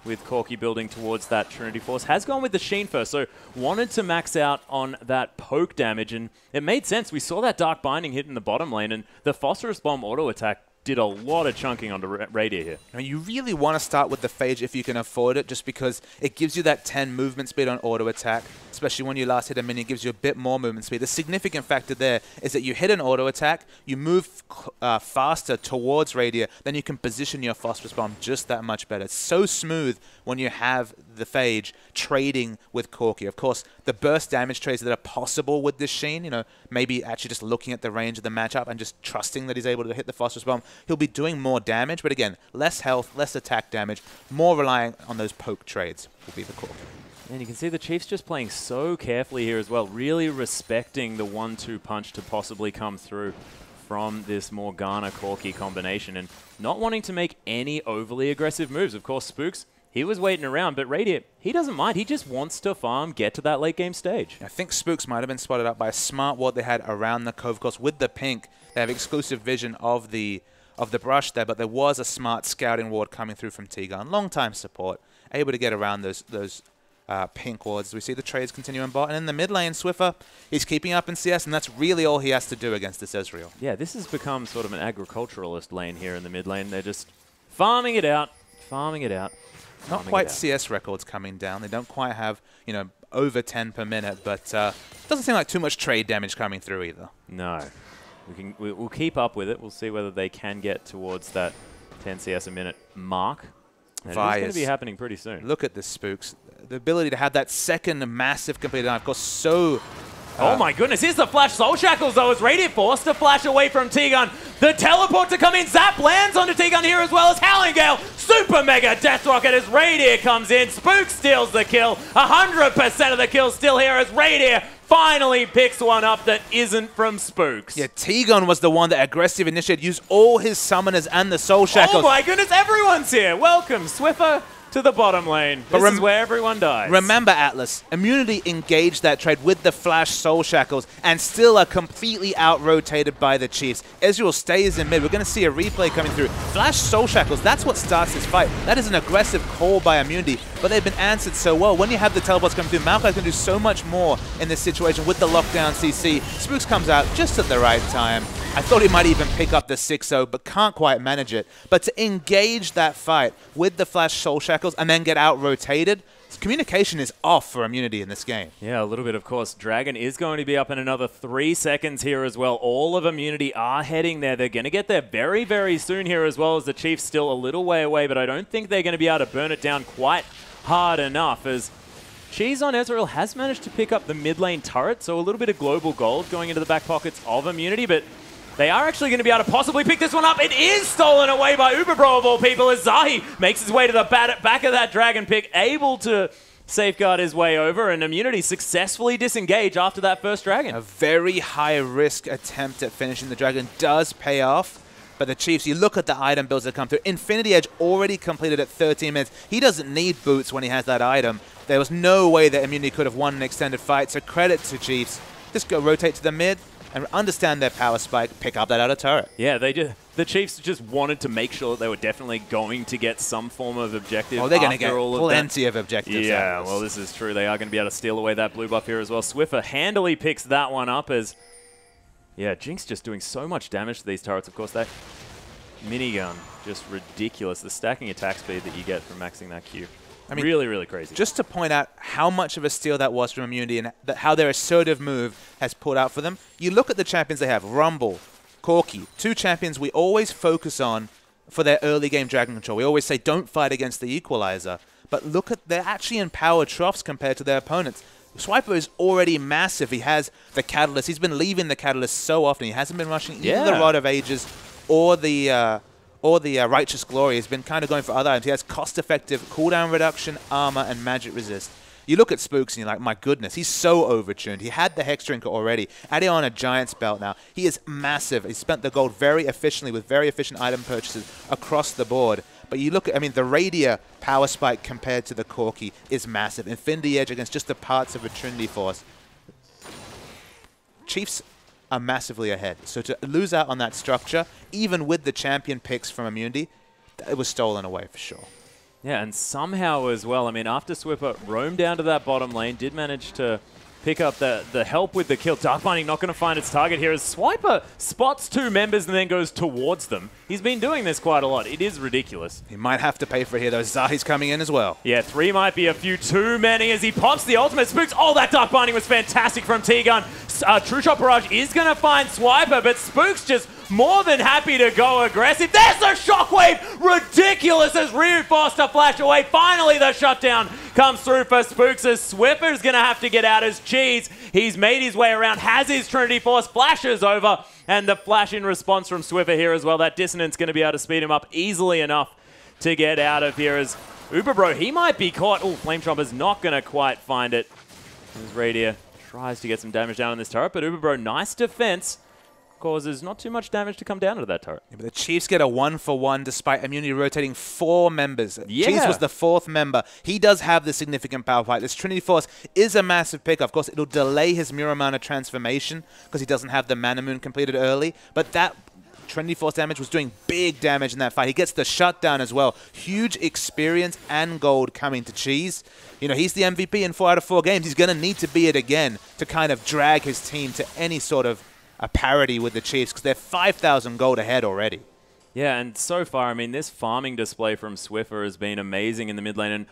with Corki building towards that Trinity Force. Has gone with the Sheen first, so wanted to max out on that poke damage, and it made sense. We saw that Dark Binding hit in the bottom lane, and the Phosphorus Bomb auto attack did a lot of chunking onto Radier here. I mean, you really want to start with the Phage if you can afford it, just because it gives you that 10 movement speed on auto attack, especially when you last hit a minion, it gives you a bit more movement speed. The significant factor there is that you hit an auto attack, you move faster towards Radier, then you can position your Phosphorus Bomb just that much better. It's so smooth when you have the Phage trading with Corki. Of course, the burst damage trades that are possible with this Sheen, you know, maybe actually just looking at the range of the matchup and just trusting that he's able to hit the Phosphorus Bomb, he'll be doing more damage, but again, less health, less attack damage, more relying on those poke trades will be the core. And you can see the Chiefs just playing so carefully here as well, really respecting the 1-2 punch to possibly come through from this Morgana-Corki combination and not wanting to make any overly aggressive moves. Of course, Spooks, he was waiting around, but Radiant, he doesn't mind. He just wants to farm, get to that late game stage. I think Spooks might have been spotted up by a smart ward they had around the cove. Of course, with the pink, they have exclusive vision of the brush there, but there was a smart scouting ward coming through from T-Gun. Long-time support, able to get around those pink wards. We see the trades continue in bot, and in the mid lane, Swiffer, he's keeping up in CS, and that's really all he has to do against this Ezreal. Yeah, this has become sort of an agriculturalist lane here in the mid lane. They're just farming it out, farming it out. Not quite CS records coming down. They don't quite have, you know, over 10 per minute, but doesn't seem like too much trade damage coming through either. No. We'll keep up with it. We'll see whether they can get towards that 10 CS a minute mark. And it's going to be happening pretty soon. Look at this, Spooks. The ability to have that second massive completed, of course, so... oh my goodness, here's the flash Soul Shackles though, as Radiant forced to flash away from T-Gun. The teleport to come in, Zap lands onto T-Gun here as well as Howling Gale. Super Mega Death Rocket as Radiant comes in. Spook steals the kill. 100% of the kill still here as Radiant finally picks one up that isn't from Spooks. Yeah, T-Gun was the one that aggressive initiated, used all his summoners and the Soul Shackles. Oh my goodness, everyone's here. Welcome, Swiffer, to the bottom lane. This is where everyone dies. Remember, Atlas, Immunity engaged that trade with the Flash Soul Shackles and still are completely out-rotated by the Chiefs. Ezreal stays in mid. We're going to see a replay coming through. Flash Soul Shackles, that's what starts this fight. That is an aggressive call by Immunity, but they've been answered so well. When you have the teleports coming through, Maokai's going to do so much more in this situation with the lockdown CC. Spooks comes out just at the right time. I thought he might even pick up the 6-0, but can't quite manage it. But to engage that fight with the Flash Soul Shackles and then get out-rotated, communication is off for Immunity in this game. Yeah, a little bit, of course. Dragon is going to be up in another 3 seconds here as well. All of Immunity are heading there. They're going to get there very, very soon here as well, as the Chiefs still a little way away, but I don't think they're going to be able to burn it down quite hard enough, as Cheese on Ezreal has managed to pick up the mid lane turret, so a little bit of global gold going into the back pockets of Immunity, but they are actually going to be able to possibly pick this one up. It is stolen away by Uberbro of all people, as Zahi makes his way to the back of that Dragon pick, able to safeguard his way over, and Immunity successfully disengage after that first Dragon. A very high-risk attempt at finishing the Dragon does pay off, but the Chiefs, you look at the item builds that come through. Infinity Edge already completed at 13 minutes. He doesn't need boots when he has that item. There was no way that Immunity could have won an extended fight, so credit to Chiefs. Just go rotate to the mid and understand their power spike, pick up that outer turret. Yeah, the Chiefs just wanted to make sure that they were definitely going to get some form of objective. Oh, they're going to get plenty of objectives. Yeah, well, this is true. They are going to be able to steal away that blue buff here as well. Swiffer handily picks that one up as, yeah, Jinx just doing so much damage to these turrets. Of course, that minigun, just ridiculous. The stacking attack speed that you get from maxing that Q. I mean, really, really crazy. Just to point out how much of a steal that was from Immunity and how their assertive move has pulled out for them, you look at the champions they have, Rumble, Corki, 2 champions we always focus on for their early game Dragon control. We always say don't fight against the Equalizer, but look at, they're actually in power troughs compared to their opponents. Swiper is already massive. He has the Catalyst. He's been leaving the Catalyst so often. He hasn't been rushing either the Rod of Ages or the Righteous Glory. He's been kind of going for other items. He has cost-effective cooldown reduction, armor, and magic resist. You look at Spooks and you're like, my goodness, he's so overtuned. He had the Hex Drinker already. Adding on a Giant's Belt now. He is massive. He spent the gold very efficiently with very efficient item purchases across the board. But you look at, I mean, the Radia power spike compared to the Corki is massive. Infinity Edge against just the parts of a Trinity Force. Chiefs are massively ahead. So to lose out on that structure, even with the champion picks from Immunity, it was stolen away for sure. Yeah, and somehow as well, I mean, after Swiffer roamed down to that bottom lane, did manage to pick up the help with the kill. Dark Binding not going to find its target here as Swiper spots two members and then goes towards them. He's been doing this quite a lot. It is ridiculous. He might have to pay for it here, though. Zahi's coming in as well. Yeah, 3 might be a few too many as he pops the ultimate. Spooks, oh, that Dark Binding was fantastic from T-Gun. True Shot Barrage is going to find Swiper, but Spooks just more than happy to go aggressive. There's the Shockwave! Ridiculous as Ryu forced to flash away. Finally, the shutdown comes through for Spooks as Swiffer's going to have to get out as Cheese. He's made his way around, has his Trinity Force, flashes over, and the flash in response from Swiffer here as well. That dissonance going to be able to speed him up easily enough to get out of here as Uberbro, he might be caught. Oh, Flame Chomper's not going to quite find it. As Radia tries to get some damage down on this turret, but Uberbro, nice defense. Causes not too much damage to come down to that turret. Yeah, but the Chiefs get a 1-for-1 despite Immunity rotating 4 members. Yeah. Chiefs was the 4th member. He does have the significant power fight. This Trinity Force is a massive pick. Of course, it'll delay his Muramana transformation because he doesn't have the Mana Moon completed early. But that Trinity Force damage was doing big damage in that fight. He gets the shutdown as well. Huge experience and gold coming to Cheese. You know, he's the MVP in 4 out of 4 games. He's going to need to be it again to kind of drag his team to any sort of a parity with the Chiefs because they're 5,000 gold ahead already. Yeah, and so far, I mean, this farming display from Swiffer has been amazing in the mid lane and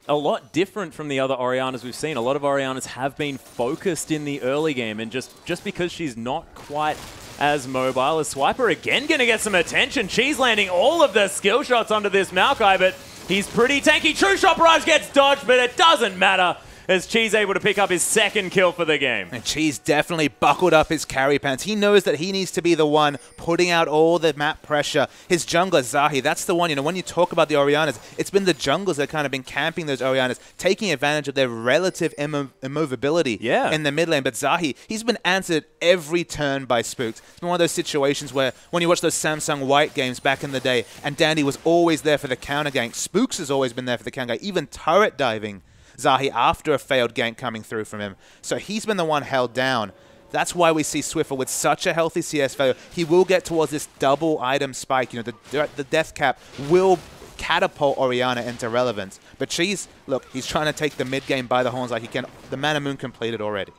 a lot different from the other Orianas we've seen. A lot of Orianas have been focused in the early game, and just because she's not quite as mobile as Swiper, again going to get some attention. She's landing all of the skill shots onto this Maokai, but he's pretty tanky. True Shot Barrage gets dodged, but it doesn't matter, as Cheese able to pick up his 2nd kill for the game. And Cheese definitely buckled up his carry pants. He knows that he needs to be the one putting out all the map pressure. His jungler, Zahi, that's the one, you know, when you talk about the Orianas, it's been the junglers that kind of been camping those Orianas, taking advantage of their relative immovability in the mid lane. But Zahi, he's been answered every turn by Spooks. It's been one of those situations where when you watch those Samsung White games back in the day, and Dandy was always there for the counter gank, Spooks has always been there for the counter gank, even turret diving Zahi after a failed gank coming through from him. So he's been the one held down. That's why we see Swiffer with such a healthy CS value. He will get towards this double item spike. You know, the death cap will catapult Oriana into relevance. But Cheese, look, he's trying to take the mid game by the horns like he can. The Mana Moon completed already.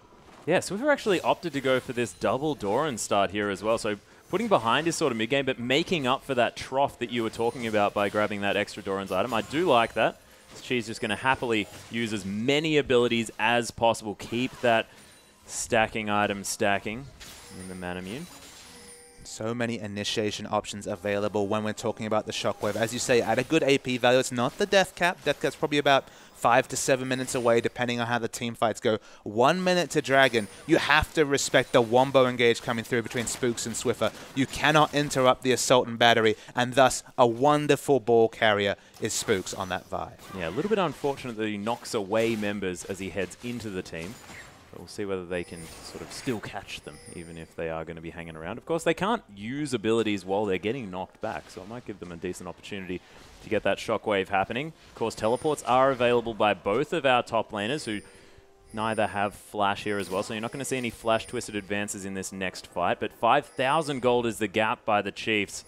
Yeah, Swiffer actually opted to go for this double Doran start here as well. So putting behind his sort of mid game, but making up for that trough that you were talking about by grabbing that extra Doran's item. I do like that. She's just going to happily use as many abilities as possible. Keep that stacking item stacking in the Mana Mune. So many initiation options available when we're talking about the Shockwave. As you say, at a good AP value, it's not the death cap. Death cap's probably about 5 to 7 minutes away, depending on how the team fights go. 1 minute to Dragon. You have to respect the wombo engage coming through between Spooks and Swiffer. You cannot interrupt the assault and battery, and thus a wonderful ball carrier is Spooks on that Vi. Yeah, a little bit unfortunate that he knocks away members as he heads into the team. But we'll see whether they can sort of still catch them, even if they are going to be hanging around. Of course, they can't use abilities while they're getting knocked back, so it might give them a decent opportunity to get that shockwave happening. Of course, teleports are available by both of our top laners, who neither have flash here as well, so you're not going to see any flash twisted advances in this next fight. But 5,000 gold is the gap by the Chiefs,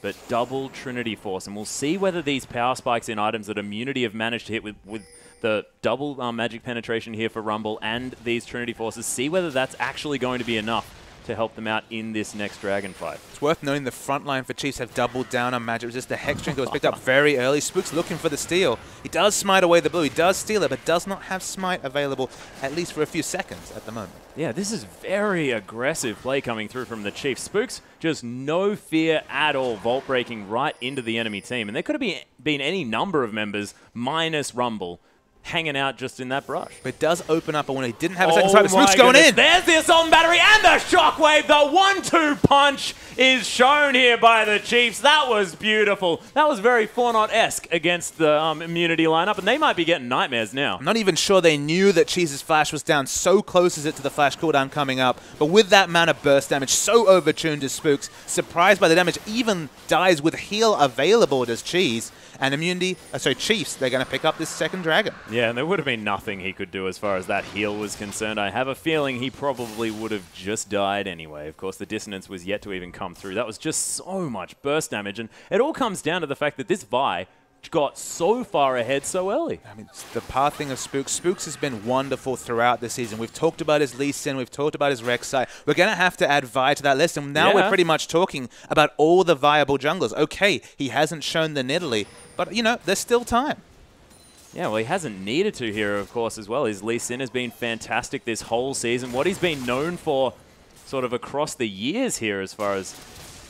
but double Trinity Force, and we'll see whether these power spikes in items that Immunity have managed to hit with the double magic penetration here for Rumble and these Trinity Forces, see whether that's actually going to be enough to help them out in this next Dragon fight. It's worth noting the front line for Chiefs have doubled down on magic resist. The Hex Drinker was picked up very early. Spook's looking for the steal. He does smite away the blue. He does steal it, but does not have smite available, at least for a few seconds at the moment. Yeah, this is very aggressive play coming through from the Chiefs. Spooks, just no fear at all, vault breaking right into the enemy team. And there could have been any number of members minus Rumble hanging out just in that brush. But it does open up, and when he didn't have a second swiper, Spooks going in. But it does open up, and when he didn't have a second swiper, Spooks going in. There's the assault battery and the shockwave. The 1-2 punch is shown here by the Chiefs. That was beautiful. That was very Fortnite-esque against the immunity lineup, and they might be getting nightmares now. I'm not even sure they knew that Cheese's flash was down. So close is it to the flash cooldown coming up. But with that amount of burst damage, so overtuned is Spooks. Surprised by the damage, even dies with heal available does Cheese. And Chiefs, they're going to pick up this second dragon. Yeah, and there would have been nothing he could do as far as that heal was concerned. I have a feeling he probably would have just died anyway. Of course, the dissonance was yet to even come through. That was just so much burst damage. And it all comes down to the fact that this Vi got so far ahead so early. I mean, it's the pathing of Spooks. Spooks has been wonderful throughout the season. We've talked about his Lee Sin. We've talked about his Rek'Sai. We're going to have to add Vi to that list. And now we're pretty much talking about all the viable junglers. Okay, he hasn't shown the Nidalee, but, you know, there's still time. Yeah, well, he hasn't needed to here, of course, as well. His Lee Sin has been fantastic this whole season. What he's been known for sort of across the years here as far as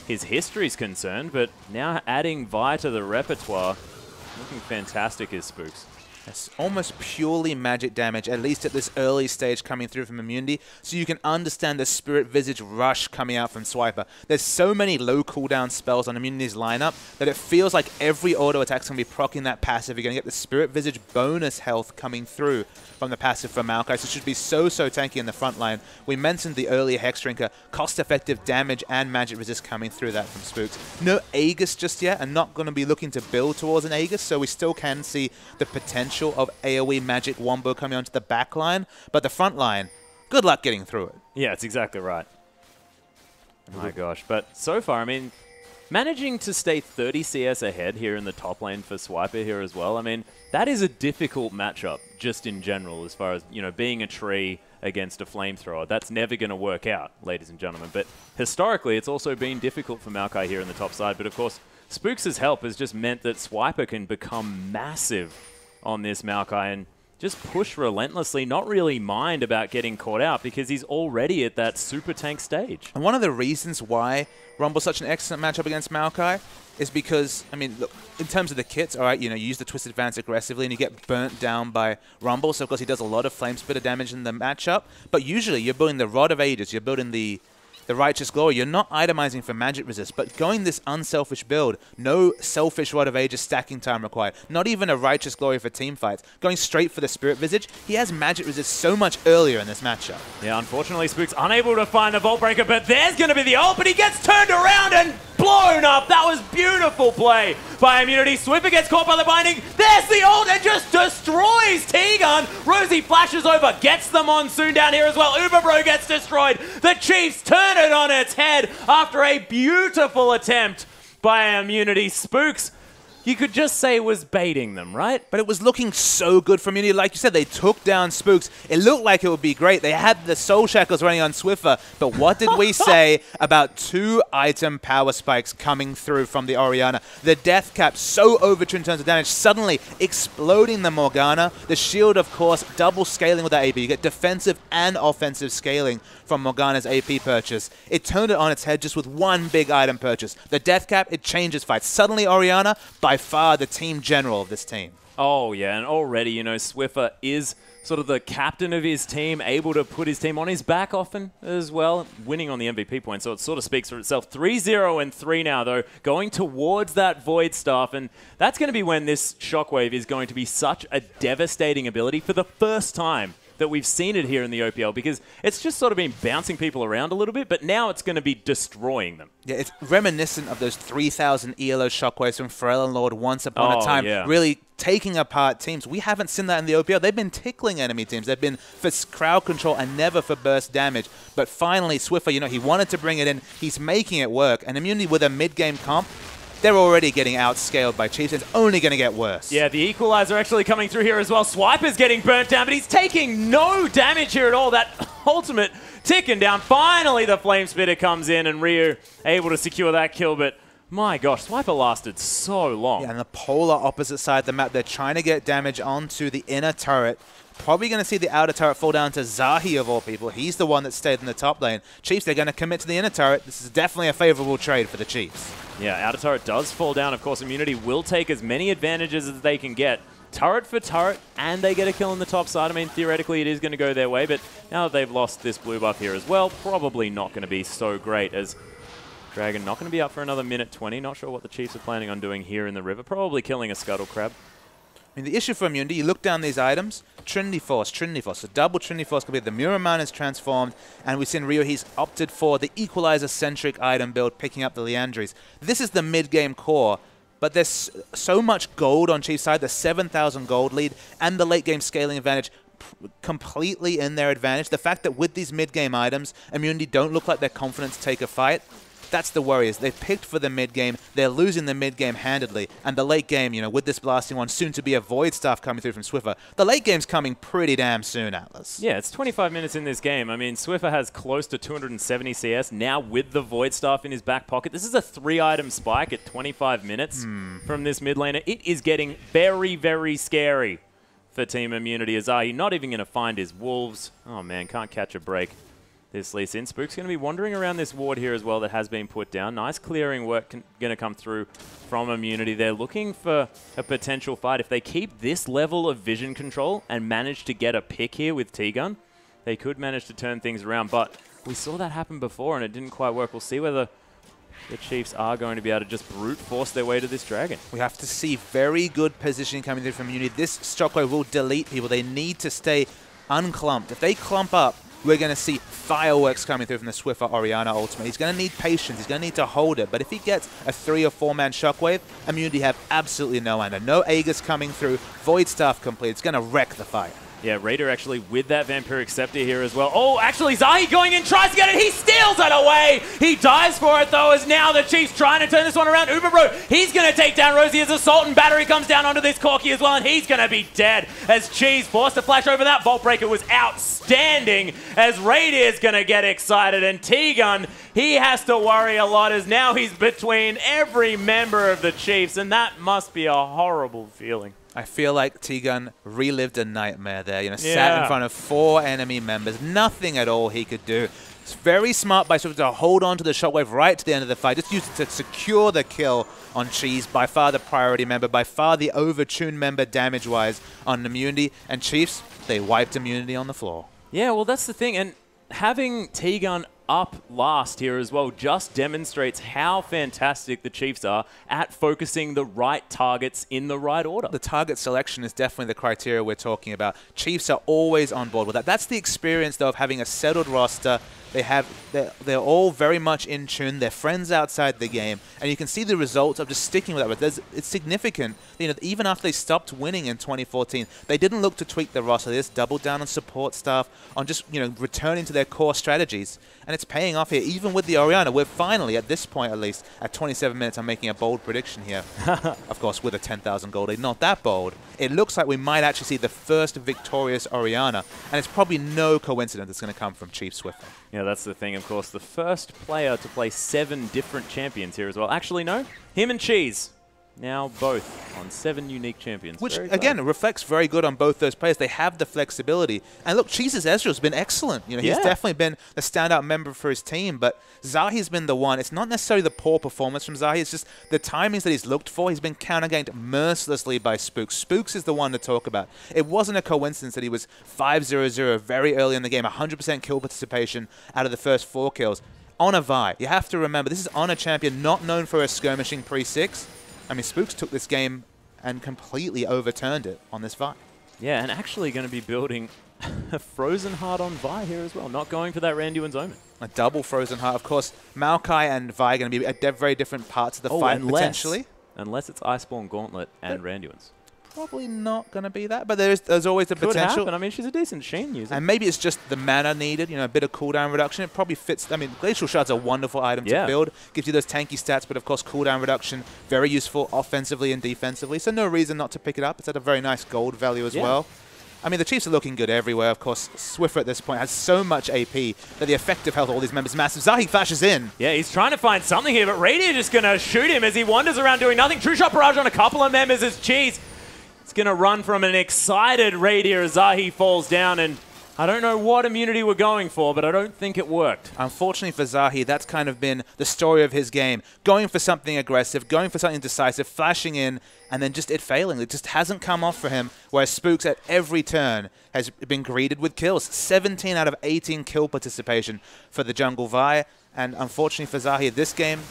his history is concerned, but now adding Vi to the repertoire, looking fantastic is Spooks. It's almost purely magic damage, at least at this early stage coming through from immunity, so you can understand the Spirit Visage rush coming out from Swiper. There's so many low cooldown spells on immunity's lineup that it feels like every auto attack's going to be proccing that passive. You're going to get the Spirit Visage bonus health coming through from the passive for Maokai, so it should be so tanky in the front line. We mentioned the earlier Hex Drinker, cost-effective damage and magic resist coming through that from Spooks. No Aegis just yet, and not going to be looking to build towards an Aegis, so we still can see the potential of AoE magic wombo coming onto the back line, but the front line, good luck getting through it. Yeah, it's exactly right. Oh my gosh. But so far, I mean, managing to stay 30 CS ahead here in the top lane for Swiper here as well, I mean, that is a difficult matchup just in general as far as, you know, being a tree against a flamethrower. That's never going to work out, ladies and gentlemen. But historically, it's also been difficult for Maokai here in the top side. But of course, Spooks' help has just meant that Swiper can become massive on this Maokai and just push relentlessly, not really mind about getting caught out because he's already at that super tank stage. And one of the reasons why Rumble's such an excellent matchup against Maokai is because, I mean, look, in terms of the kits, all right, you know, you use the Twisted Advance aggressively and you get burnt down by Rumble, so of course he does a lot of Flame Spitter damage in the matchup, but usually you're building the Rod of Ages, you're building the Righteous Glory. You're not itemizing for magic resist, but going this unselfish build, no selfish Rod of Ages stacking time required, not even a Righteous Glory for team fights, going straight for the Spirit Visage, he has magic resist so much earlier in this matchup. Yeah, unfortunately, Spooks unable to find the Vault Breaker, but there's going to be the ult, but he gets turned around and blown up. That was beautiful play by Immunity. Swiffer gets caught by the binding. There's the ult and just destroys T-Gun. Rosie flashes over, gets the Monsoon down here as well. Uber Bro gets destroyed. The Chiefs turn it on its head after a beautiful attempt by Immunity. Spooks, you could just say was baiting them, right? But it was looking so good for Immunity. Like you said, they took down Spooks. It looked like it would be great. They had the Soul Shackles running on Swiffer. But what did we say about 2 item power spikes coming through from the Orianna? The Death Cap so overtuned in terms of damage, suddenly exploding the Morgana. The shield, of course, double scaling with that AP. You get defensive and offensive scaling from Morgana's AP purchase. It turned it on its head just with one big item purchase. The Death Cap, it changes fights. Suddenly Orianna, by far the team general of this team. Oh, yeah, and already, you know, Swiffer is sort of the captain of his team, able to put his team on his back often as well, winning on the MVP point, so it sort of speaks for itself. 3-0 and 3 now, though, going towards that Void Staff, and that's going to be when this Shockwave is going to be such a devastating ability for the first time that we've seen it here in the OPL, because it's just sort of been bouncing people around a little bit, but now it's going to be destroying them. Yeah, it's reminiscent of those 3,000 ELO Shockwaves from Pharrell Lord once upon a time, really taking apart teams. We haven't seen that in the OPL. They've been tickling enemy teams. They've been for crowd control and never for burst damage. But finally, Swiffer, you know, he wanted to bring it in. He's making it work. And Immunity with a mid-game comp, they're already getting outscaled by Chiefs. It's only going to get worse. Yeah, the Equalizer actually coming through here as well. Swiper's getting burnt down, but he's taking no damage here at all. That ultimate ticking down. Finally, the Flame Spitter comes in, and Ryu able to secure that kill, but my gosh, Swiper lasted so long. Yeah, and the polar opposite side of the map, they're trying to get damage onto the inner turret. Probably going to see the outer turret fall down to Zahi of all people. He's the one that stayed in the top lane. Chiefs, they're going to commit to the inner turret. This is definitely a favorable trade for the Chiefs. Yeah, outer turret does fall down. Of course, Immunity will take as many advantages as they can get turret for turret, and they get a kill on the top side. I mean, theoretically, it is going to go their way, but now that they've lost this blue buff here as well, probably not going to be so great, as Dragon not going to be up for another minute 20. Not sure what the Chiefs are planning on doing here in the river. Probably killing a Scuttle Crab. I mean, the issue for Immunity, you look down these items, Trinity Force. So double Trinity Force could be the Muramon is transformed, and we've seen Rio, he's opted for the Equalizer-centric item build, picking up the Leandries. This is the mid-game core, but there's so much gold on Chief's side, the 7,000 gold lead, and the late-game scaling advantage completely in their advantage. The fact that with these mid-game items, Immunity don't look like they're confident to take a fight, that's the worry, is they've picked for the mid-game, they're losing the mid-game handedly, and the late game, you know, with this blasting one, soon to be a Void Staff coming through from Swiffer, the late game's coming pretty damn soon, Atlas. Yeah, it's 25 minutes in this game. I mean, Swiffer has close to 270 CS, now with the Void Staff in his back pocket. This is a 3-item spike at 25 minutes from this mid laner. It is getting very, very scary for Team Immunity. Azahi not even going to find his Wolves. Oh man, can't catch a break. This Lee Sin. Spook's going to be wandering around this ward here as well that has been put down. Nice clearing work going to come through from Immunity. They're looking for a potential fight. If they keep this level of vision control and manage to get a pick here with T-Gun, they could manage to turn things around. But we saw that happen before and it didn't quite work. We'll see whether the Chiefs are going to be able to just brute force their way to this Dragon. We have to see very good positioning coming through from Immunity. This Shockwave will delete people. They need to stay unclumped. If they clump up, we're going to see fireworks coming through from the Swiffer Orianna ultimate. He's going to need patience. He's going to need to hold it. But if he gets a 3 or 4-man Shockwave, Immunity have absolutely no mana. No Aegis coming through. Void Staff complete. It's going to wreck the fight. Yeah, Raider actually with that Vampiric Scepter here as well. Oh, actually, Zahi going in, tries to get it. He steals it away. He dies for it, though, as now the Chiefs trying to turn this one around. Uber Bro, he's going to take down Rosie as Assault and Battery comes down onto this Corki as well, and he's going to be dead as Cheese forced to flash over that. Vault Breaker was outstanding as Raider's going to get excited, and T-Gun, he has to worry a lot as now he's between every member of the Chiefs, and that must be a horrible feeling. I feel like T-Gun relived a nightmare there. You know, sat in front of 4 enemy members. Nothing at all he could do. It's very smart by Swiffer to hold on to the Shockwave right to the end of the fight. Just use it to secure the kill on Cheese. By far the priority member. By far the overtuned member damage-wise on Immunity. And Chiefs, they wiped Immunity on the floor. Yeah, well, that's the thing. And having T-Gun up last here as well just demonstrates how fantastic the Chiefs are at focusing the right targets in the right order. The target selection is definitely the criteria we're talking about. Chiefs are always on board with that. That's the experience, though, of having a settled roster. They're all very much in tune. They're friends outside the game, and you can see the results of just sticking with that. But it's significant. You know, even after they stopped winning in 2014, they didn't look to tweak the roster. They just doubled down on support staff, on just returning to their core strategies, and it's paying off here. Even with the Orianna, we're finally at this point, at least at 27 minutes, I'm making a bold prediction here. Of course, with a 10,000 gold lead, not that bold. It looks like we might actually see the first victorious Orianna, and it's probably no coincidence it's going to come from Chief Swiffer. Yeah, that's the thing, of course. The first player to play 7 different champions here as well. Actually, no. Him and Cheese. Now both on 7 unique champions. Which, again, reflects very good on both those players. They have the flexibility. And look, Cheese's Ezreal's been excellent. You know, he's definitely been the standout member for his team, but Zahi's been the one. It's not necessarily the poor performance from Zahi. It's just the timings that he's looked for. He's been counter-ganked mercilessly by Spooks. Spooks is the one to talk about. It wasn't a coincidence that he was 5-0-0 very early in the game, 100% kill participation out of the first 4 kills. On a Vi, you have to remember, this is on a champion not known for a skirmishing pre-6. I mean, Spooks took this game and completely overturned it on this Vi. Yeah, and actually going to be building a Frozen Heart on Vi here as well, not going for that Randuin's Omen. A double Frozen Heart. Of course, Maokai and Vi are going to be at very different parts of the fight, potentially. Unless it's Iceborne Gauntlet and Randuin's. Probably not going to be that, but there's always the potential. Could happen. I mean, she's a decent Sheen user. And maybe it's just the mana needed, a bit of cooldown reduction. It probably fits. I mean, Glacial Shard's a wonderful item to build. Gives you those tanky stats, but of course, cooldown reduction, very useful offensively and defensively. So no reason not to pick it up. It's at a very nice gold value as well. I mean, the Chiefs are looking good everywhere. Of course, Swiffer at this point has so much AP that the effective health of all these members is massive. Zahi flashes in. Yeah, he's trying to find something here, but Radiant just going to shoot him as he wanders around doing nothing. True Shot Barrage on a couple of members as Cheese. It's going to run from an excited Radiant as Zahi falls down, and I don't know what immunity we're going for, but I don't think it worked. Unfortunately for Zahi, that's kind of been the story of his game. Going for something aggressive, going for something decisive, flashing in, and then just it failing. It just hasn't come off for him, whereas Spooks at every turn has been greeted with kills. 17 out of 18 kill participation for the Jungle Vi, and unfortunately for Zahi, this game,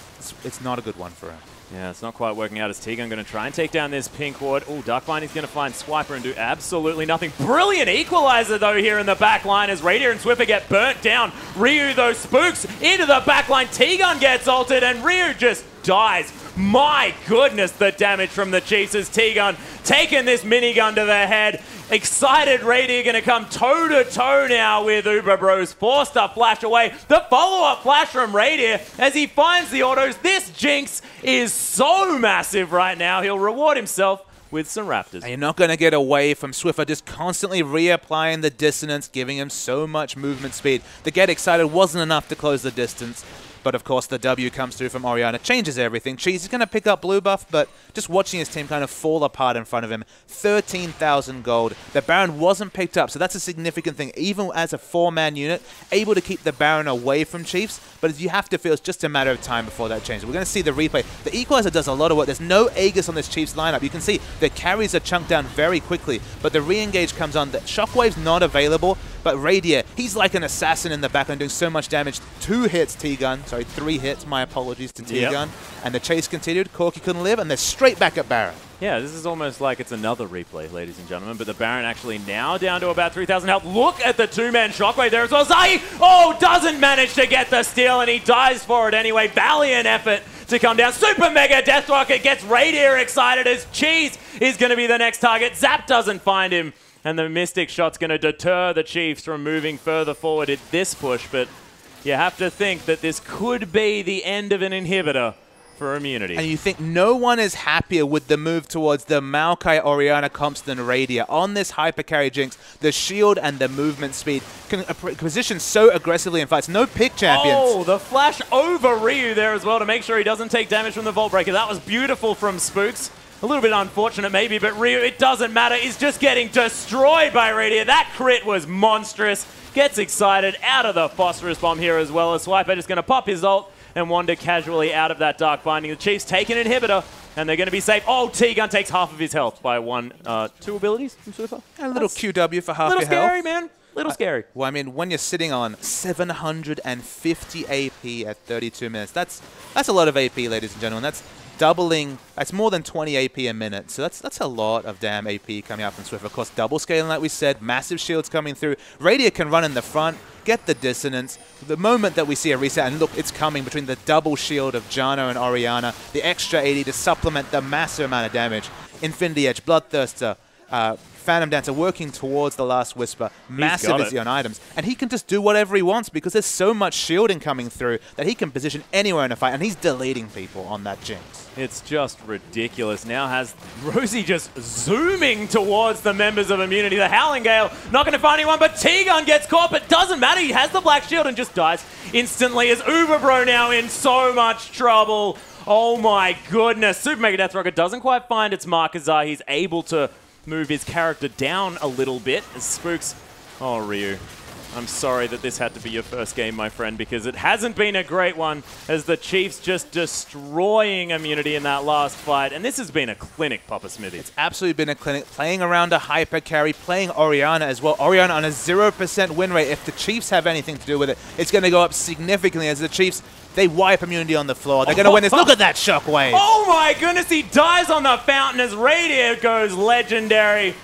it's not a good one for him. Yeah, it's not quite working out as Tegan going to try and take down this pink ward. Oh, Darkbind is going to find Swiper and do absolutely nothing. Brilliant equalizer, though, here in the back line as Radier and Swiffer get burnt down. Ryu, though, Spooks into the back line. Tegan gets ulted, and Ryu just dies. My goodness, the damage from the Chiefs as Tegan taking this minigun to the head. Excited Radier going to come toe-to-toe now with Uber Bros. Forced to flash away. The follow-up flash from Radier as he finds the autos. This Jinx is so massive right now. He'll reward himself with some Raptors. And you're not going to get away from Swiffer just constantly reapplying the dissonance, giving him so much movement speed. The get excited wasn't enough to close the distance. But of course, the W comes through from Orianna, changes everything. Cheese is going to pick up blue buff, but just watching his team kind of fall apart in front of him. 13,000 gold. The Baron wasn't picked up, so that's a significant thing. Even as a 4-man unit, able to keep the Baron away from Chiefs, but you have to feel it's just a matter of time before that changes. We're going to see the replay. The Equalizer does a lot of work. There's no Aegis on this Chiefs lineup. You can see the carries are chunked down very quickly, but the re-engage comes on. The Shockwave's not available, but Radier, he's like an assassin in the backline doing so much damage. 2 hits, T-Gun. Sorry, 3 hits. My apologies to T-Gun. Yep. And the chase continued. Corki couldn't live, and they're straight back at Baron. Yeah, this is almost like it's another replay, ladies and gentlemen, but the Baron actually now down to about 3,000 health. Look at the 2-man Shockwave there as well. Zahi, doesn't manage to get the steal, and he dies for it anyway. Valiant effort to come down. Super Mega Death Rocket gets Radier excited as Cheese is going to be the next target. Zap doesn't find him, and the Mystic Shot's going to deter the Chiefs from moving further forward at this push, but you have to think that this could be the end of an inhibitor for immunity. And you think no one is happier with the move towards the Maokai Orianna comps than Radier. On this hyper carry Jinx, the shield and the movement speed can position so aggressively in fights. No pick champions. Oh, the flash over Ryu there as well to make sure he doesn't take damage from the Vault Breaker. That was beautiful from Spooks. A little bit unfortunate maybe, but Ryu, it doesn't matter. He's just getting destroyed by Radier. That crit was monstrous. Gets excited out of the Phosphorus Bomb here as well as Swiper just going to pop his ult and wander casually out of that Dark Binding. The Chiefs take an inhibitor, and they're going to be safe. Oh, T-Gun takes half of his health by 2 abilities from Swiffer. A little QW for half your health. Little scary, man. Little scary. Well, I mean, when you're sitting on 750 AP at 32 minutes, that's a lot of AP, ladies and gentlemen. That's doubling. That's more than 20 AP a minute. So that's a lot of damn AP coming out from Swiffer. Of course, double scaling, like we said, massive shields coming through. Radier can run in the front, get the dissonance. The moment that we see a reset, and look, it's coming between the double shield of Jano and Orianna, the extra 80 to supplement the massive amount of damage. Infinity Edge, Bloodthirster, Phantom Dancer working towards the Last Whisper. Massive is on items. And he can just do whatever he wants because there's so much shielding coming through that he can position anywhere in a fight, and he's deleting people on that Jinx. It's just ridiculous. Now has Rosie just zooming towards the members of Immunity. The Howling Gale not going to find anyone, but T-Gun gets caught, but doesn't matter. He has the Black Shield and just dies instantly as Uberbro now in so much trouble. Oh my goodness. Super Mega Death Rocket doesn't quite find its mark as he's able to move his character down a little bit as Spooks. Oh, Ryu. I'm sorry that this had to be your first game, my friend, because it hasn't been a great one as the Chiefs just destroying Immunity in that last fight. And this has been a clinic, Papa Smithy. It's absolutely been a clinic. Playing around a hyper carry, playing Orianna as well. Orianna on a 0% win rate. If the Chiefs have anything to do with it, it's going to go up significantly as the Chiefs, they wipe Immunity on the floor. They're going to win this. Look at that Shockwave. Oh my goodness, he dies on the fountain as Radier goes legendary.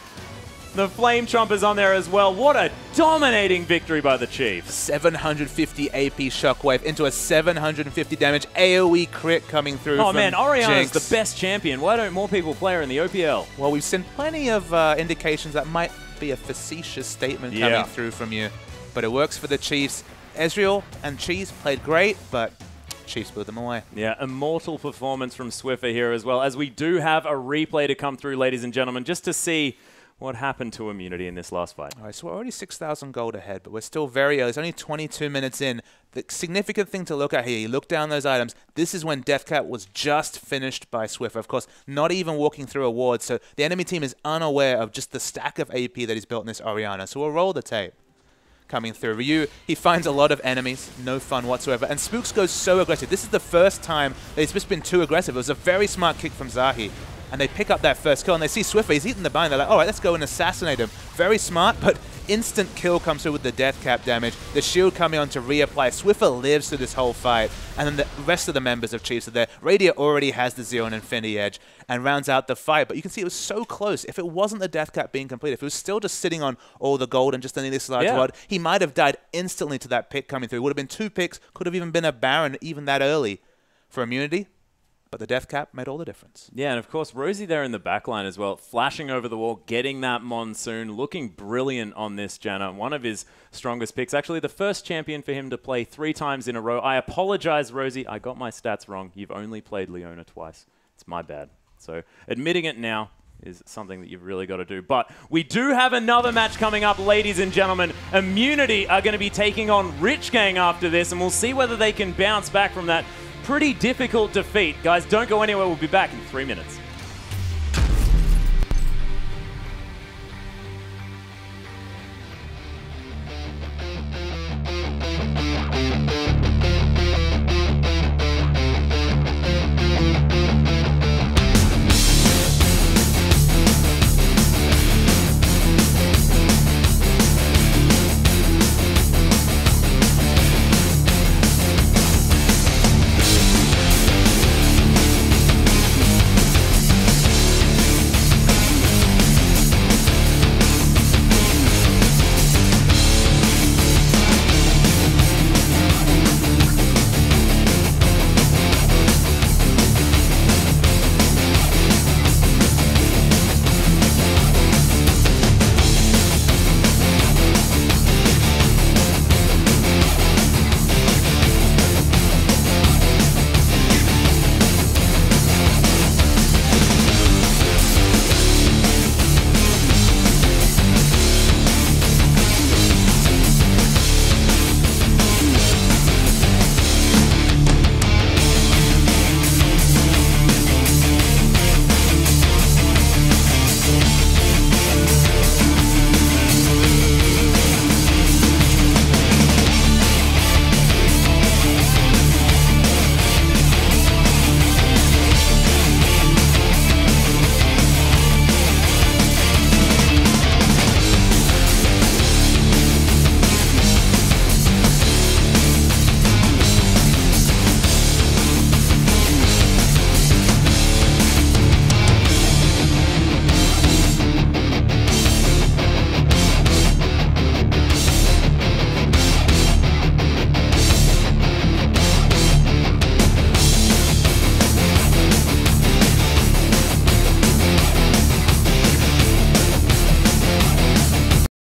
The Flame Chomp is on there as well. What a dominating victory by the Chiefs. 750 AP Shockwave into a 750 damage AoE crit coming through. Oh man, Orianna is the best champion. Why don't more people play her in the OPL? Well, we've seen plenty of indications that might be a facetious statement coming through from you. But it works for the Chiefs. Ezreal and Cheese played great, but Chiefs blew them away. Yeah, immortal performance from Swiffer here as well, as we do have a replay to come through, ladies and gentlemen, just to see what happened to Immunity in this last fight. All right, so we're already 6,000 gold ahead, but we're still very early. It's only 22 minutes in. The significant thing to look at here, you look down those items, this is when Deathcat was just finished by Swiffer. Of course, not even walking through a ward, so the enemy team is unaware of just the stack of AP that he's built in this Orianna. So we'll roll the tape. coming through. Ryu, he finds a lot of enemies, no fun whatsoever, and Spooks goes so aggressive. This is the first time that he's just been too aggressive. It was a very smart kick from Zahi, and they pick up that first kill, and they see Swiffer, he's eating the bind, they're like, all right, let's go and assassinate him. Very smart, but instant kill comes through with the death cap damage, the shield coming on to reapply. Swiffer lives through this whole fight, and then the rest of the members of Chiefs are there. Radiant already has the Zero and Infinity Edge, and rounds out the fight, but you can see it was so close. If it wasn't the death cap being complete, if it was still just sitting on all the gold and just an this large rod, he might have died instantly to that pick coming through. It would have been 2 picks, could have even been a Baron even that early for immunity. But the death cap made all the difference. Yeah, and of course, Rosie there in the backline as well, flashing over the wall, getting that Monsoon, looking brilliant on this Janna. One of his strongest picks. Actually, the first champion for him to play 3 times in a row. I apologize, Rosie. I got my stats wrong. You've only played Leona twice. It's my bad. So admitting it now is something that you've really got to do. But we do have another match coming up, ladies and gentlemen. Immunity are going to be taking on Rich Gang after this, and we'll see whether they can bounce back from that pretty difficult defeat. Guys, don't go anywhere. We'll be back in 3 minutes.